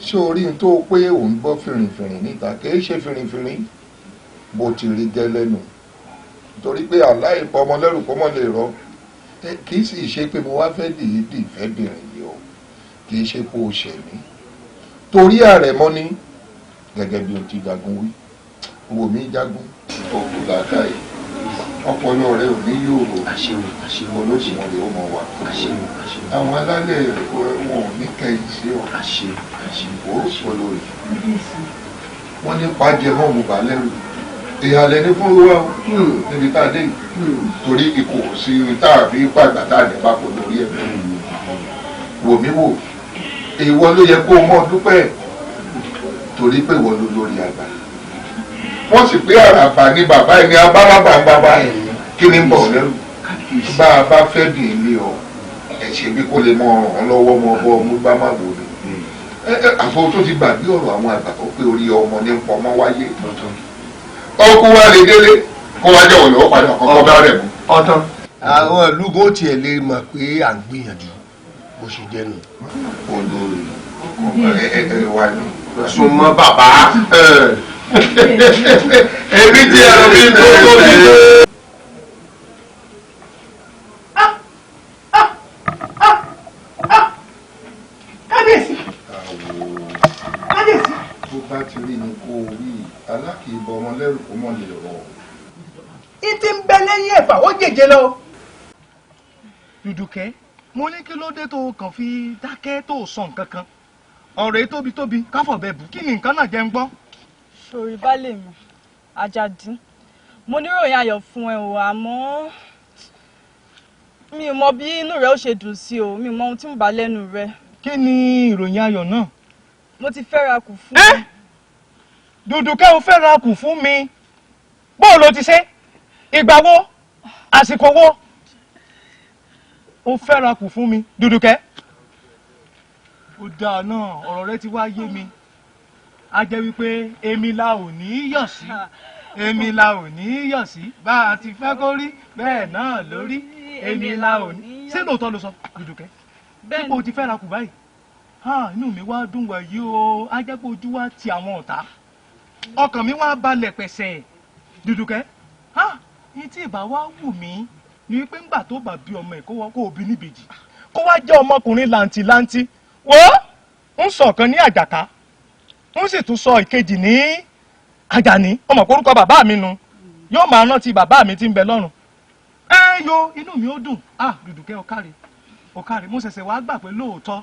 ṣé orí n tó pé òun gbọ́ fìrìfìrì níta kìí ṣe fìrìfìrì bó ti rí gẹ́ lẹ́nu nítorí pé aláìpọ̀ ọmọ lẹ́rù kó mọ́ lè rọ kì í sì ṣe pé mo wá fẹ́ dìídì fẹ́ bìrìn yìí o kì í ṣe pé o ṣẹ̀ mí torí àrẹ̀mọ ní gẹ́gẹ́ bí o ti jagun wí wò mí jagun òkú làákàyè ọpọlọ rẹ ò ní yòrò olóṣùwọ̀n rẹ ó mọ wa àwọn alálẹ̀ wọn ò ní kẹ́yìn sí ọ ó olórí wọn ní pàjẹ mọ́ mo bà lẹ́rù ìhàlẹ̀ ní fún wa níbi tá a dé torí ikú sí tá a fi pàgbà tá a ní papọ̀ lórí ẹ̀ wò mí wò ìwọ ló yẹ kó o mọ̀ dúpẹ́ torí pé ìwọ ló lórí àgbà wọ́n sì pé àràbà ní bàbá ẹni abárábà ń bàbá ẹ̀ kí ni ń bọ̀ lẹ́rù bá a bá fẹ́ bì í lé ọ ẹ̀ ṣe bí kò lè mọ ọ̀ràn lọ́wọ́ mọ ọbọ̀ ọmú gbá má wò ni àfọwọ́ tó ti gbàgbé ọ̀rọ̀ àwọn àgbà tó pé orí ọmọ ní pọ̀ mọ́ wáyé ọkú wa lè délé kó wá jẹ́ ọ̀lọ́ padà kọ́kọ́ bá rẹ̀ mú. ọ̀tán àwọn ìlúgbó tiẹ̀ lè mọ̀ pé à ń gbìyànjú bó ṣe jẹ́ nù. olórí wa ni. súnmọ́ bàbá èmi tí ẹ̀rọ mi tó tóbi tó. kábíyèsí kábíyèsí. tó bá ti rí ni kó o rí alákìíbọn ọmọ lẹ́rù kó mọ̀ lè rọ. ìtì ń bẹ lẹ́yìn ẹ̀fà ó jèjè lọ. Dùdùkẹ́ mo ní kí ló dé tó kàn fi dákẹ́ tó sọ nǹkan kan ọ̀rọ̀ yìí tóbi káfọ̀bẹ bù kí ni nǹkan náà jẹ́ ń gbọ́. sori baálé mi Àjàdí mo níròyìn ayọ̀ fún ẹ o àmọ́ mi ò mọ bí inú rẹ ó ṣe dùn sí o mi ò mọ ohun tí mo bá lẹ́nu rẹ. kí ni ìròyìn ayọ̀ náà. mo ti fẹ́ra kù fún mi. Dùdùkẹ́ o fẹ́ra kù fún mi bóò ló ti ṣe ìgbà wo àsìkò wo o fẹ́ra kù fún mi Dùdùkẹ́. ó dáa náà ọ̀rọ̀ rẹ ti wá yé mi a jẹ́ wípé èmi la ò ní yọ̀ sí èmi la ò ní yọ̀ sí bá a ti fẹ́ kó rí bẹ́ẹ̀ náà lórí èmi la ò ní. ṣé lóòótọ́ ló sọ Dùdùkẹ́ dípò ti fẹ́ra kù báyìí. inú mi wá dùn wàyí o ajẹ́pọ̀ ojú wa ti àwọn ọ̀tá ọkàn mi wá balẹ̀ pẹ̀sẹ̀ Dùdùkẹ́ ní tí ìbá wa wù mí ni wípé ńgbà tó bá bí ọmọ ẹ̀ kó o bí níbejì kó wá jẹ́ ọmọkùnrin làǹtìlanti wo ń sọ̀kan ní àjàká ń sì tún sọ ìkejì ní àjàní ọmọ orúkọ bàbá mi nu yóò máa rántí bàbá mi tí ń bẹ lọ́run yo inú mi ó dùn Dùdùkẹ́ ọ̀kàrẹ̀ mo ṣẹ̀ṣẹ̀ wá gbà pé lóòótọ́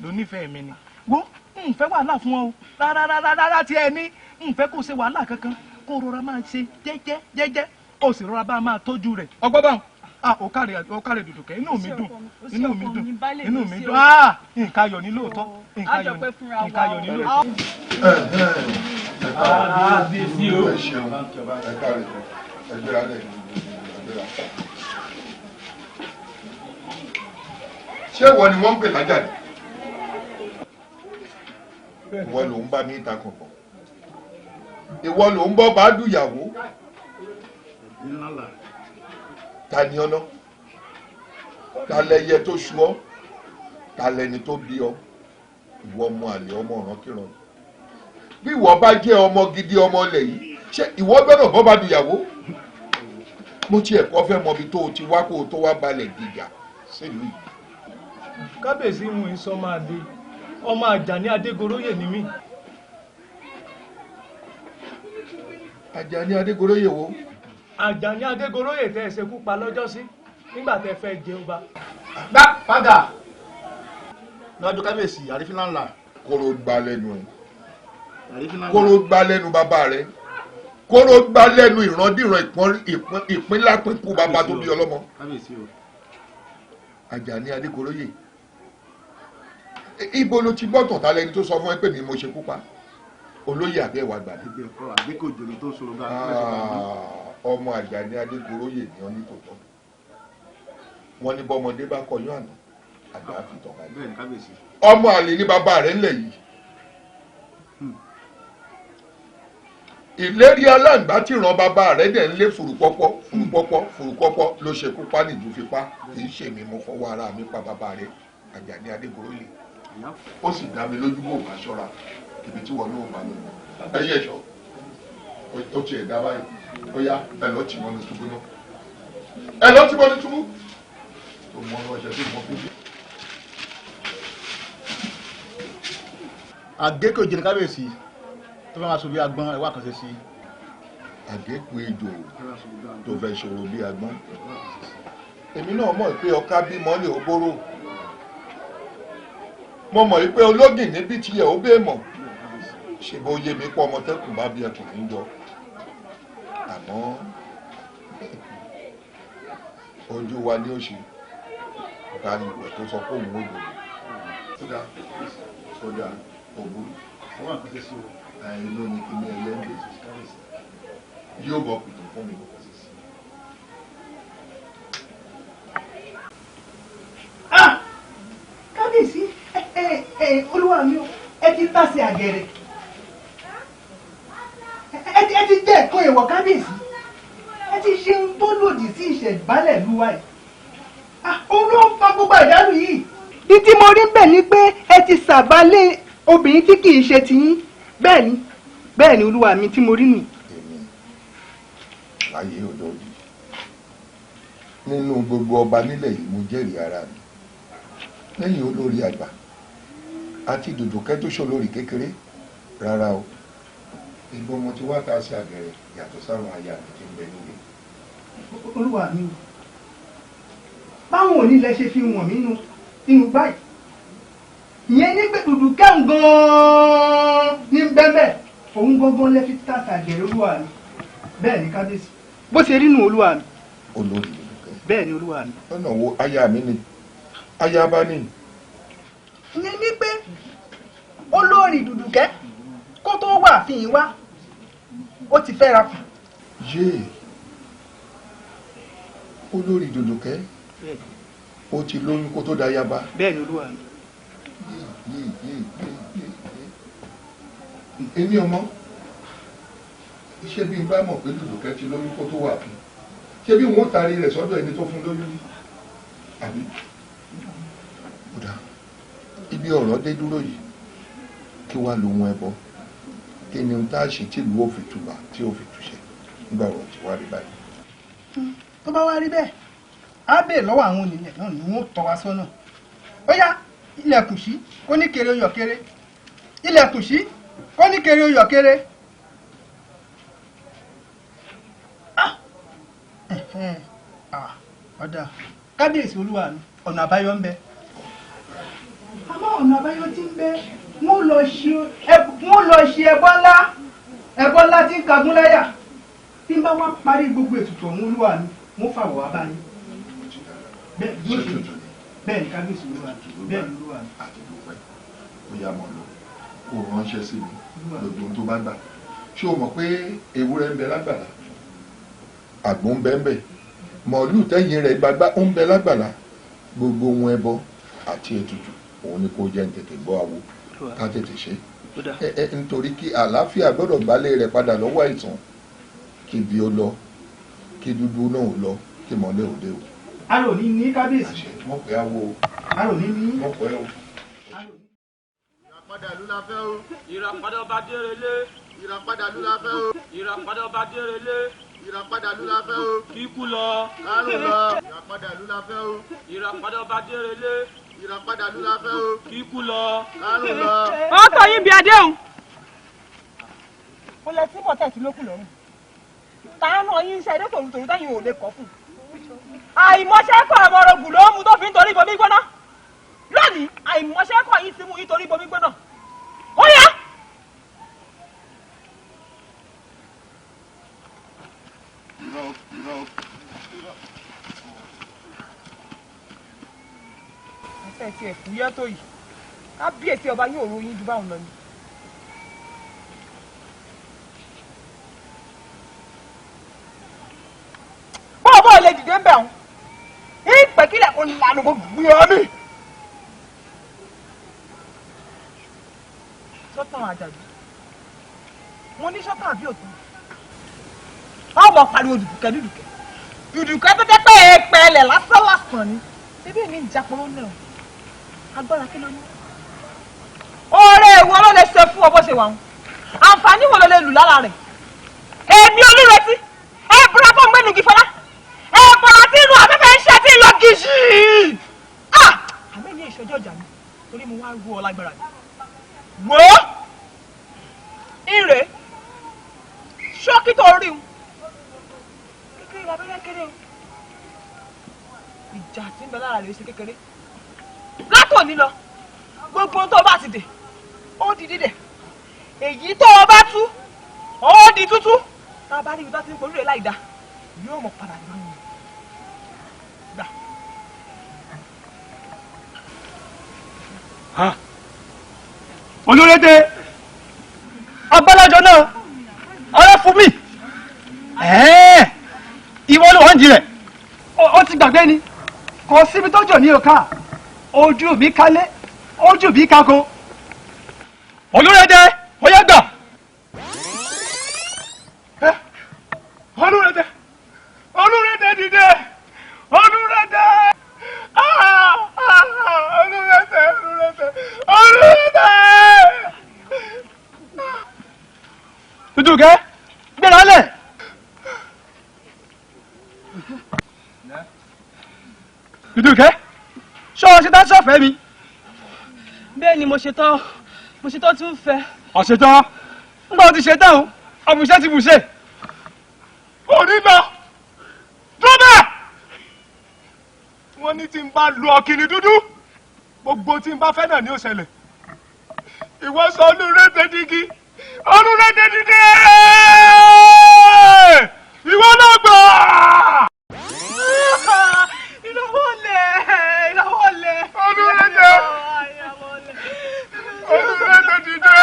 ló nífẹ̀ẹ́ mi ni wo n fẹ́ wàhálà fún ọ o rárá tí ẹ ní n fẹ́ kó ṣe wàhálà kankan kó rọra máa ṣe jẹ́jẹ́ ó sì rọra bá máa tọ́jú rẹ̀ ọgbọ́n báwọn ọ̀kàrẹ̀ Dùdùkẹ́ inú mi dùn nǹkan ayọ̀ ní lóòótọ́ nǹkan ayọ̀ ní lóòótọ́. ṣé ìwọ ni wọ́n ń pè lájà ni ìwọ ló ń bá mi ta kọ̀ọ̀kan ìwọ ló ń bọ́ bá dùyàwó ta ni ọ̀nà ta lẹyẹ tó ṣu ọ́ ta lẹni tó bí ọ ìwọ ọmọ àlè ọmọ ọ̀ràn kíran bí ìwọ bá jẹ́ ọmọ gidi ọmọ ilẹ̀ yìí ṣé ìwọ gbọ́dọ̀ bọ́ bá dùyàwó mo tiẹ̀ kọ́ fẹ́ mọ ibi tó o ti wá kó o tó wá balẹ̀ gíga sílùú yìí. kábíyèsí mú ìsọ máa dé ọmọ Àjàní Adégoróyè ni mí. Àjàní Adégoróyè wo. Àjàní Adégoróyè tẹ́ ẹ ṣekú pa lọ́jọ́sí nígbà tẹ́ fẹ́ jẹ ọba. gbá padà lọ́jọ́ kábíyèsí àrífín ńlá. kóró gbá lẹ́nu ẹ̀ kóró gbá lẹ́nu bàbá rẹ̀ kóró gbá lẹ́nu ìrandíran ìpínlápínkù bàbá tó bí ọlọ́mọ. Àjàní Adégoróyè ibo ló ti gbọ́ tọ̀tà lẹni tó sọ fún ẹ pé mi mo ṣekú pa olóyè àbẹ́ ìwà gbà ní. ọmọ Àjàní Adégoróyè ni wọ́n ní tòótọ́ wọ́n ní bọ́mọdé bá kọyún àná àgbà àfitàn báyìí ọmọ àlè ní bàbá rẹ̀ ńlẹ̀ yìí ìlérí aláǹgbá tí ràn bàbá rẹ̀ dẹ̀ ń lé fùrùpọ́pọ́ ló ṣekú pa nìjú fipá kì í ṣèmi mo fọwọ́ ara mi pa bàbá rẹ̀ Àjàní Adégoróyè ó sì dá mi lójú bò bá ṣọ́ra ibi tí wọn náà bá lọ ẹyẹ ẹ̀ṣọ́ ó tiẹ̀ dá báyìí ó yá ẹ lọ́ọ́ tì mọ́ ní túbú náà ẹ lọ́ọ́ tì mọ́ ní túbú tó mọ́ ní ọ̀ṣẹ́ tó mọ́ fún mi. àgékò ìjìnlẹ̀ kábíyèsí tó fẹ́ máa sọ bí agbọ́n ẹ̀wà kan ṣe sí. àgékò ejò tó fẹ́ ṣòro bí agbọ́n èmi náà mọ̀ pé ọká bímọ lè ó bóró mo mọ̀ pé ológìn níbi tí ẹ̀ ó bẹ́ẹ̀ mọ̀ ṣe bó yé mi pọ̀ ọmọ tẹ́kùn bá bí ẹkùn ń jọ àmọ́ ojú wa ní òṣì ọ̀gá ni ìwẹ̀ tó sọ pé òun ò dòdò sódà òbú inú ni kí ní ẹlẹ́ndẹ̀ yóò bọ̀ pìtò fún mi. kábíyèsí olúwa mi ẹ ti tàsé àgẹ̀rẹ̀ ẹ ti jẹ́ ẹ̀kọ́ ìwọ̀ kábíyèsí ẹ ti ṣe ohun tó lòdì sí ìṣẹ̀dálẹ̀ lúwa yìí òun ló ń fa gbogbo àjálù yìí. ní tí mo rí bẹ́ẹ̀ ni pé ẹ ti sàbálẹ̀ obìnrin tí kì í ṣe tiyín bẹ́ẹ̀ ni olúwa mi tí mo rí nù. èmi láyé olórí nínú gbogbo ọba nílẹ̀ yìí mo jẹ́rìí ara mi lẹ́yìn olórí àgbà àti Dùdùkẹ́ tó ṣolórí kékeré rárá o ìgbó mo ti wá ta sí àgẹ̀rẹ̀ yàtọ̀ sáwọn aya mi tí ń bẹ nílé. olúwa mi báwọn onílẹ̀ ṣe fi wọ̀n mí nínú báyìí ìyẹn ní pé Dùdùkẹ́ gan-an ní bẹ́ẹ̀ òun gangan lẹ́ fi tàṣà àgẹ̀rẹ̀ olúwa mi bẹ́ẹ̀ ni kábíyèsí bó ṣe rí nù olúwa mi. olórí Dùdùkẹ́ bẹ́ẹ̀ ni olúwa mi. lọ́nà wo aya mi ni aya bá ní. ìyẹn ní pé olórí Dùdùkẹ́ kó tó wà fìyín wá ó ti fẹ́ra kù. yéè olórí Dùdùkẹ́ ó ti lóyún kó tó da yaba. bẹ́ẹ̀ ni olúwa mi. èmi ọmọ ṣé bí n bá mọ̀ pé Dùdùkẹ́ ti lóyún kó tó wà fún ṣé bí wọ́n taari rẹ̀ sọ́dọ̀ ẹni tó fún lóyún àbí kódà ibi bí ọ̀rọ̀ dé dúró yìí kí wàá lóhun ẹbọ kí ni ohun tá a ṣe tí ìlú ò fi tùbà tí ò fi túṣẹ nígbà ọ̀rọ̀ tí wàá rí báyìí. tó bá wá rí bẹ́ẹ̀ á bèè lọ́wọ́ àwọn onílẹ̀ náà ni wọ́n tọ́ wa sọ́nà ó yá ilẹ̀kùn sí kó ní kéré oyọ̀ kéré ilẹ̀kùn sí kó ní kéré oyọ̀ kéré. ọ̀dà kábíyèsí olúwa mi ọ̀nà àbáyọ ń bẹ àmọ́ ọ̀nà àbáyọ tí ń bẹ wọ́n lọ ṣe ẹbọ ńlá tí ń kagún láyà tí ń bá wá parí gbogbo ètùtù ọ̀hún olúwa mi wọ́n fàwọ̀ wá báyìí bẹ́ẹ̀ ni kábíyèsí olúwa mi bẹ́ẹ̀ ni olúwa mi. àti dúpẹ́ ó yá mọ́ lọ kó ránṣẹ́ sí mi lọ́dún tó bá gbà ṣé o mọ̀ pé ewúrẹ́ ń bẹ lágbàlá àgbò ń bẹ ń bẹ mọ̀ọ́lù tẹ́yìn rẹ̀ gbàgbá ń bẹ lágbàlá gbogbo ohun ẹbọ àti ètùtù òun ni kò jẹ́ ń tètè gbọ́ àwo ká tètè ṣe nítorí kí àlàáfíà gbọ́dọ̀ gbálẹ̀ rẹ̀ padà lọ́wọ́ àìsàn kí bí ó lọ kí dúdú náà lọ kí mọ́lẹ̀ òde o. arò ní ní kábíyèsí. wọ́n pẹ́ àwo. arò ní ní. wọ́n pẹ́ o. ìràpadà ló la fẹ́ o. ìràpadà ọba dérelé. ìràpadà ló la fẹ́ o. ìràpadà ọba dérelé. ìràpadà ló la fẹ́ o. kíkú lọ. kárùn lọ. ìràpadà ló la fẹ́ o. ìràpadà ọba dérelé. ìràpadà ló la fẹ́ o. kíkú lọ. kárùn lọ. ó tọ́ yín bí adéhùn. mo lẹ tí bọ́tẹ̀tì ló kù lọ́rùn. táwọn náà yín iṣẹ́ eré tòrútòrú táyìn ò lè kọ́ fún. àìmọ̀ṣẹ́kọ̀ àmọ̀rọ̀gùn ló mú tó fi ń torí bomi gbóná. lónìí àìmọ̀ṣẹ́kọ̀ yìí ti mú yín torí bomi gbóná. ó yá. ẹsẹ̀ tí ẹ̀ fúyẹ́ tó yìí kábíyèsí ọba yóò ro yín ju báwọn lọ ni. bọ́ọ̀ lè dìde ń bẹ̀ ọ́n ìpèkílẹ̀ kò lànà kò gbé ọ mi. sọ́tàn àjàdù mo ní sọ́tàn àbí òtún ọmọ pariwo dùdùkẹ́ dùdùkẹ́ tó jẹ́ pé èèpẹ̀ lẹ̀ lásán lásán ni ṣébí èmi ń japọ̀ ó náà agbára kí ló ní. oore èwo ló lè ṣe fún ọ bó ṣe wà ń àǹfààní wo ló lè lù lára rẹ̀ èmi olúretí ẹ̀bùrọ̀ tó ń gbẹ́nu kí fọlá ẹ̀bùrọ̀ tí inú afẹ́fẹ́ ń ṣe tí ń lọ gíṣì. àmì ní ìṣojú ọjà mi torí mo wá rú ọ lágbára mi. wò ó ire ṣókí tó rí un kékeré abẹ́rẹ́ kéré o ìjà tí ń bẹ lára rẹ̀ ṣe kékeré látòní lọ gbogbo tó bá ti dè ó di dídẹ̀ èyí tó o bá tú ó di tútú tá a bá rí ibi tó ti ń polú rẹ̀ láì dá yóò mọ̀ padà lórí mi gbà. olórédé agbálájọ náà ọ̀rẹ́ fún mi ìwọ ló wọ́n jí rẹ̀ ó ti gbàgbé ni kò síbi tó jò ní òkà ojú mi kálé ojú mi kákó olórédé ó yá gbà. olórédé olórédé dìde olórédé olórédé olórédé olórédé. dúdúkẹ́ gbéra lẹ̀. dúdúkẹ́ ṣọ́ ṣe tán sọ̀fẹ́ mi. bẹ́ẹ̀ ni mo ṣetán tí ń fẹ́. ọ̀ṣetán ńgbà ó ti ṣetán o àbùṣe ti bùṣe. òní lọ dúró bẹ́ẹ̀. wọ́n ní tí n bá lu ọ̀kìnì dúdú gbogbo tí n bá fẹ́ náà ní ó ṣẹlẹ̀. ìwọ sọ olúrédé dígí olúrédé dídé ìwọ náà gbà. ìlọ́wọ́lẹ̀ olúrédé olúrédé dídé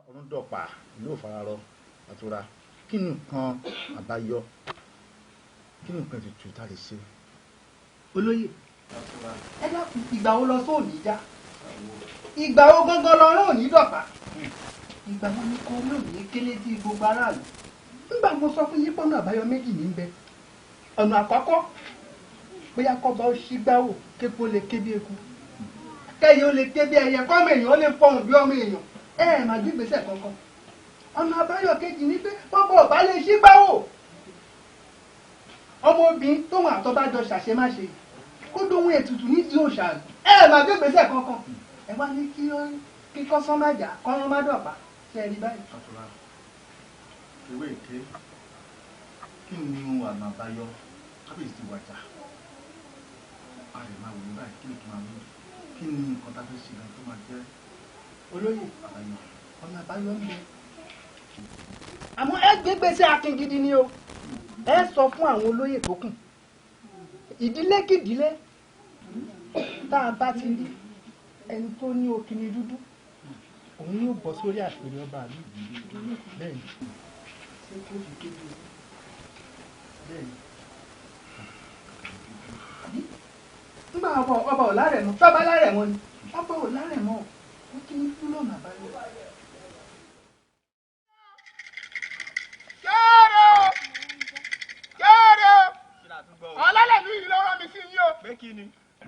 ọ̀run dọ̀pà ìlú òfararọ àtúrà kí ni nǹkan àbáyọ kí ni nǹkan ètùtù tá a lè ṣe. olóyè ẹ dákun ìgbà wo lọ sóòní já ìgbà wo gangan lọrọ òní dọ̀pá ìgbà wo ni kò lóye kélé tí gbogbo aráàlú nígbà mo sọ fún yín pọ́nà àbáyọ méjì ní bẹ ọ̀nà àkọ́kọ́ bóyá kọ́ba ó ṣígbáwò képo lè ké bí eku kẹ́yìn ó lè ké bí ẹyẹ kọ́mọ èèyàn ó lè fọhùn bí ọmọ èèyàn má gbégbèsè kankan ọ̀nà àbáyọ kejì ní pé bọ́bọ̀ ọ̀bá lè ṣígbáwò ọmọbìnrin tóun àtọ́bájọ ṣàṣemáṣe kó dóhun ètùtù nídìí òòṣà má gbégbèsè kankan ẹ wá ní kí kọ́sán má jà kọ́rán má dọ̀pá ṣe é rí báyìí. ìwé ìké kí ni ọ̀nà àbáyọ kábíyèsí ti wàjà àrè máa wò ní báyìí kí ni kí máa mú kí ni nǹkan tá a fẹ́ ṣe gan tó máa jẹ́ olóyè àbáyọ. ọ̀nà àbáyọ ń bẹ. àmọ́ ẹ gbégbèsè akin gidi ni o ẹ sọ fún àwọn olóyè tó kù ìdílé kìdílé tá a bá ti rí ẹni tó ní òkìní dúdú òun yóò bọ́ sórí àpèrè ọba àlú bẹ́ẹ̀ ni ṣé kó fi kéde bẹ́ẹ̀ ni. nígbà ọba ò lárẹ̀ mọ́ tọ́ba lárẹ̀ mọ́ ni ọba ò lárẹ̀ mọ́ ó kí ní fún lọ́nà àbáyọ. ọlọ́lẹ̀ ní ìlú ọ̀rọ̀ mi sí yín o.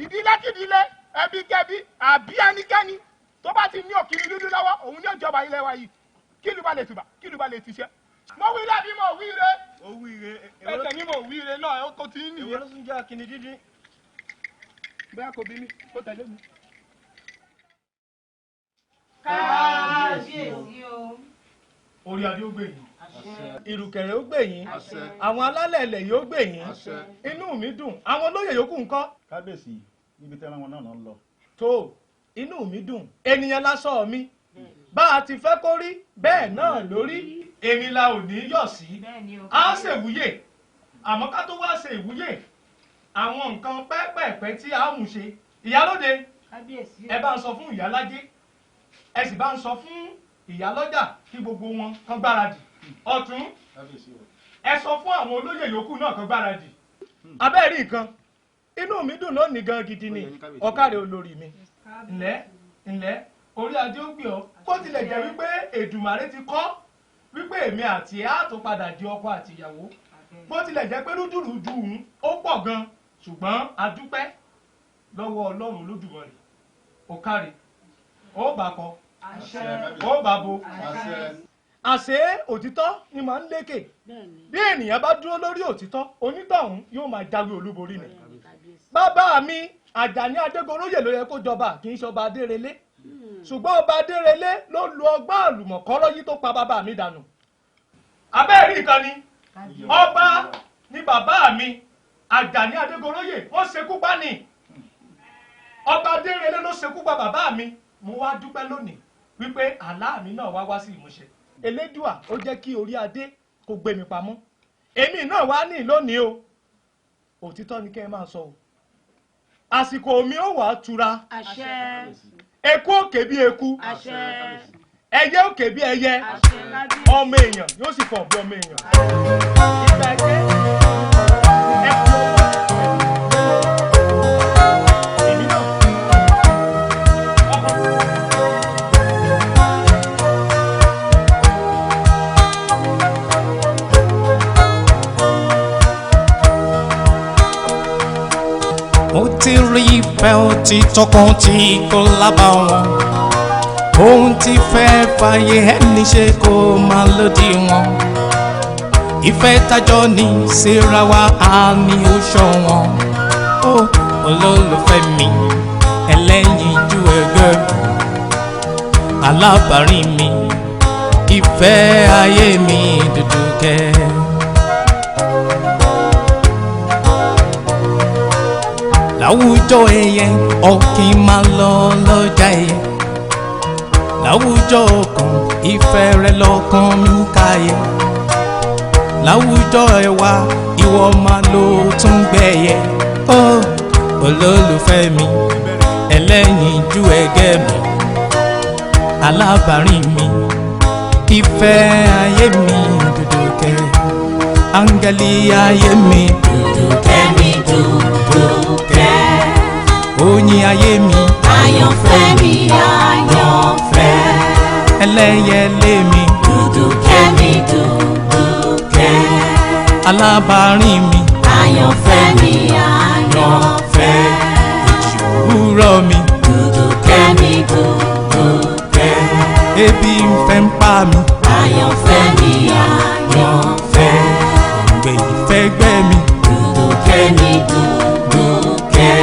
ìdílé kìdílé ẹbí kẹbí àbí ẹnikẹ́ni tó bá ti ní òkìní dúdú lọ́wọ́ òun ní ìjọba ilé wa yìí kí ló bá lè tùbà kí ló bá lè tiṣẹ́. mo wí lábí mo wí re. ó wí re. ẹsẹ̀ ní mo wí re náà ó kó tí ń nìyẹn. ìwé ló tún jẹ́ akíní dídí. bẹ́ẹ̀ kò bí mi kó tẹ̀lé mi. kábíyèsí o. orí adé ó gbè yín ìrùkẹ̀rẹ̀ ó gbè yín àwọn alálẹ̀ ilẹ̀ yóò gbè yín inú mi dùn àwọn olóyè yòókù ńkọ́. kábíyèsí níbi tẹ́ran wọn náà ń lọ. tó inú mi dùn ènìyàn lásán mi bá a ti fẹ́ kó rí bẹ́ẹ̀ náà lórí èmi la ò ní yọ̀ sí a ṣèwúyè àmọ́ ká tó wá ṣe ìwúyè àwọn nǹkan pẹ́pẹ̀pẹ́ tí a mú ṣe ìyálóde ẹ bá ń sọ fún ìyálájé ẹ sì bá ń sọ fún ìyálọ́jà kí gbogbo wọn kan gbáradì ọ̀tún ẹ sọ fún àwọn olóyè yòókù náà kan gbáradì abẹ́ẹ̀rí nǹkan inú mi dùn lónìí gan gidi ni ọ̀kàrẹ̀ olórí mi ǹlẹ́ orí adé ó gbé ọ kó tilẹ̀ jẹ́ wípé Èdùmàrè ti kọ́ wípé èmi àti ẹ̀ á tó padà di ọkọ àti ìyàwó bó tilẹ̀ jẹ́ pé rúdùrúdù òun ó pọ̀ gan ṣùgbọ́n a dúpẹ́ lọ́wọ́ Ọlọ́run Olódùmarè ọ̀kàrẹ̀ ó bá kọ ó bá bo àṣé òtítọ́ ni màá ń lékè bí ènìyàn bá dúró lórí òtítọ́ onítọ̀hún yóò máa jáwé olúborí ni bàbá mi Àjàní Adégoróyè ló yẹ kó jọba kì í ṣọba Adérelé ṣùgbọ́n ọba Adérelé ló lu ọgbọ́n àlùmọ̀kọ́rọ́ yìí tó pa bàbá mi dànù abẹ́ẹ̀rí nǹkan ni ọba ni bàbá mi Àjàní Adégoróyè wọ́n ṣekú pa ni ọba Adérelé ló ṣekú pa bàbá mi mo wá dúpẹ́ lónìí wípé àlá mi náà wá sí ìmúṣẹ Elédùà ó jẹ́ kí orí adé kó gbé mi pamọ́ èmi náà wá ní lónìí o òtítọ́ ni kẹ́ ẹ máa sọ o àsìkò mi ó wàá tura eku òkè bí eku ẹyẹ òkè bí ẹyẹ ọmọ èèyàn yóò sì fọ̀ bí ọmọ èèyàn ìgbà ẹgbẹ́ ẹ kú ọwọ́ èmi náà. mo ti rí ìfẹ́ òtítọ́ kan tí kò lábàwọ́n ohun tí fẹ́ fàyè ẹni ṣe kó máa lòdì wọn ìfẹ́ tájọ́ ní síra wa á ní ó ṣọ̀wọ́n ó olólùfẹ́ mi ẹlẹ́yinjú ẹgbẹ́ alábàárìn mi ìfẹ́ ayé mi Dùdùkẹ́. láwùjọ ẹyẹ ọ̀kìn máa lọ lọ́jà ẹyẹ láwùjọ ọkàn ìfẹ́ rẹ lọ́kàn mi káyẹ láwùjọ ẹwà ìwọ máa ló tún gbẹ̀yẹ ó olólùfẹ́ mi ẹlẹ́yinjú ẹgẹ́ mi alábàárìn mi ìfẹ́ ayé mi Dùdùkẹ́ áńgẹ́lì ayé mi Dùdùkẹ́ mi Dùdùkẹ́ oyin ayé mi àyànfẹ́ mi àyànfẹ́ ẹlẹ́yẹlé mi Dùdùkẹ́ mi Dùdùkẹ́. alábàárìn mi Àyànfẹ́ mi àyànfẹ́. òwúrọ̀ mi Dùdùkẹ́ mi Dùdùkẹ́. ebi ń fẹ́ ń pa mi Àyànfẹ́ mi àyànfẹ́. òǹgbẹ ìfẹ́ gbẹ́ mi Dùdùkẹ́ mi Dùdùkẹ́.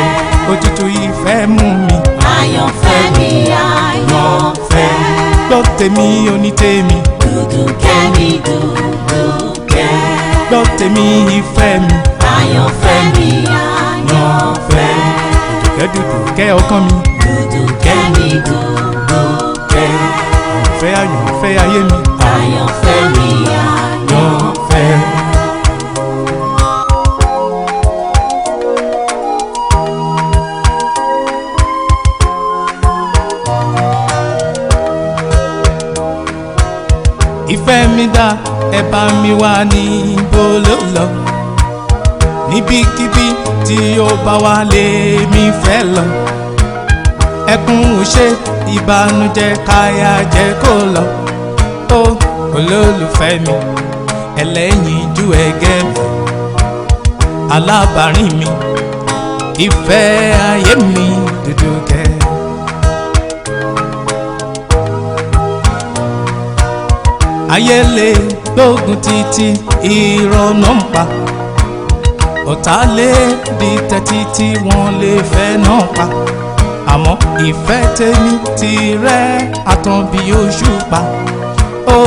òtútù ìfẹ́ mú mi Àyànfẹ́ mi àyànfẹ́. gbọ́ tèmi onítèmi Dùdùkẹ́ mi Dùdùkẹ́. gbọ́ tèmi ìfẹ́ mi Àyànfẹ́ mi àyànfẹ́. dùdùkẹ́ ọkàn mi Dùdùkẹ́ mi Dùdùkẹ́. àyànfẹ́ ayé mi Àyànfẹ́ mi àyànfẹ́. ìfẹ́ mi dá ẹ bá mi wá níbo ló lọ níbikíbi tí ó bá wà lèmi fẹ́ lọ ẹkún ò ṣe ìbànújẹ́ káyà jẹ́ kó lọ ó olólùfẹ́ mi ẹlẹ́yinjú ẹgẹ́ mi alábàárìn mi ìfẹ́ ayé mi Dùdùkẹ́. ayé lè gbógun títí ìrọ̀nà ń pa ọ̀tá lè dìtẹ̀ títí wọ́n lè fẹ́ náà pa àmọ́ ìfẹ́ tèmi tìrẹ àtàn bí òṣùpá ó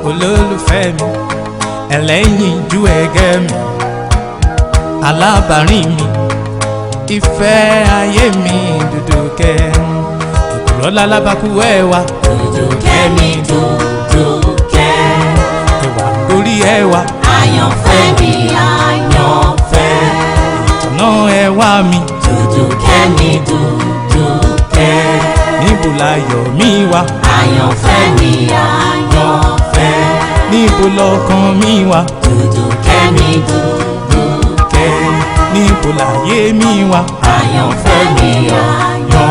olólùfẹ́ mi ẹlẹ́yinjú ẹgẹ́ mi alábàárìn mi ìfẹ́ ayé mi Dùdùkẹ́ èkùrọ́ lálábàkú ẹwà Dùdùkẹ́ mi Dùdùkẹ́. ẹwà lórí ẹwà Àyànfẹ́ mi àyànfẹ́. ìtọ́nà ẹwà mi Dùdùkẹ́ mi Dùdùkẹ́. níbo láyọ̀ mi wà Àyànfẹ́ mi àyànfẹ́. níbo lọ́kàn mi wà Dùdùkẹ́ mi Dùdùkẹ́. níbo láyé mi wà Àyànfẹ́ mi àyànfẹ́.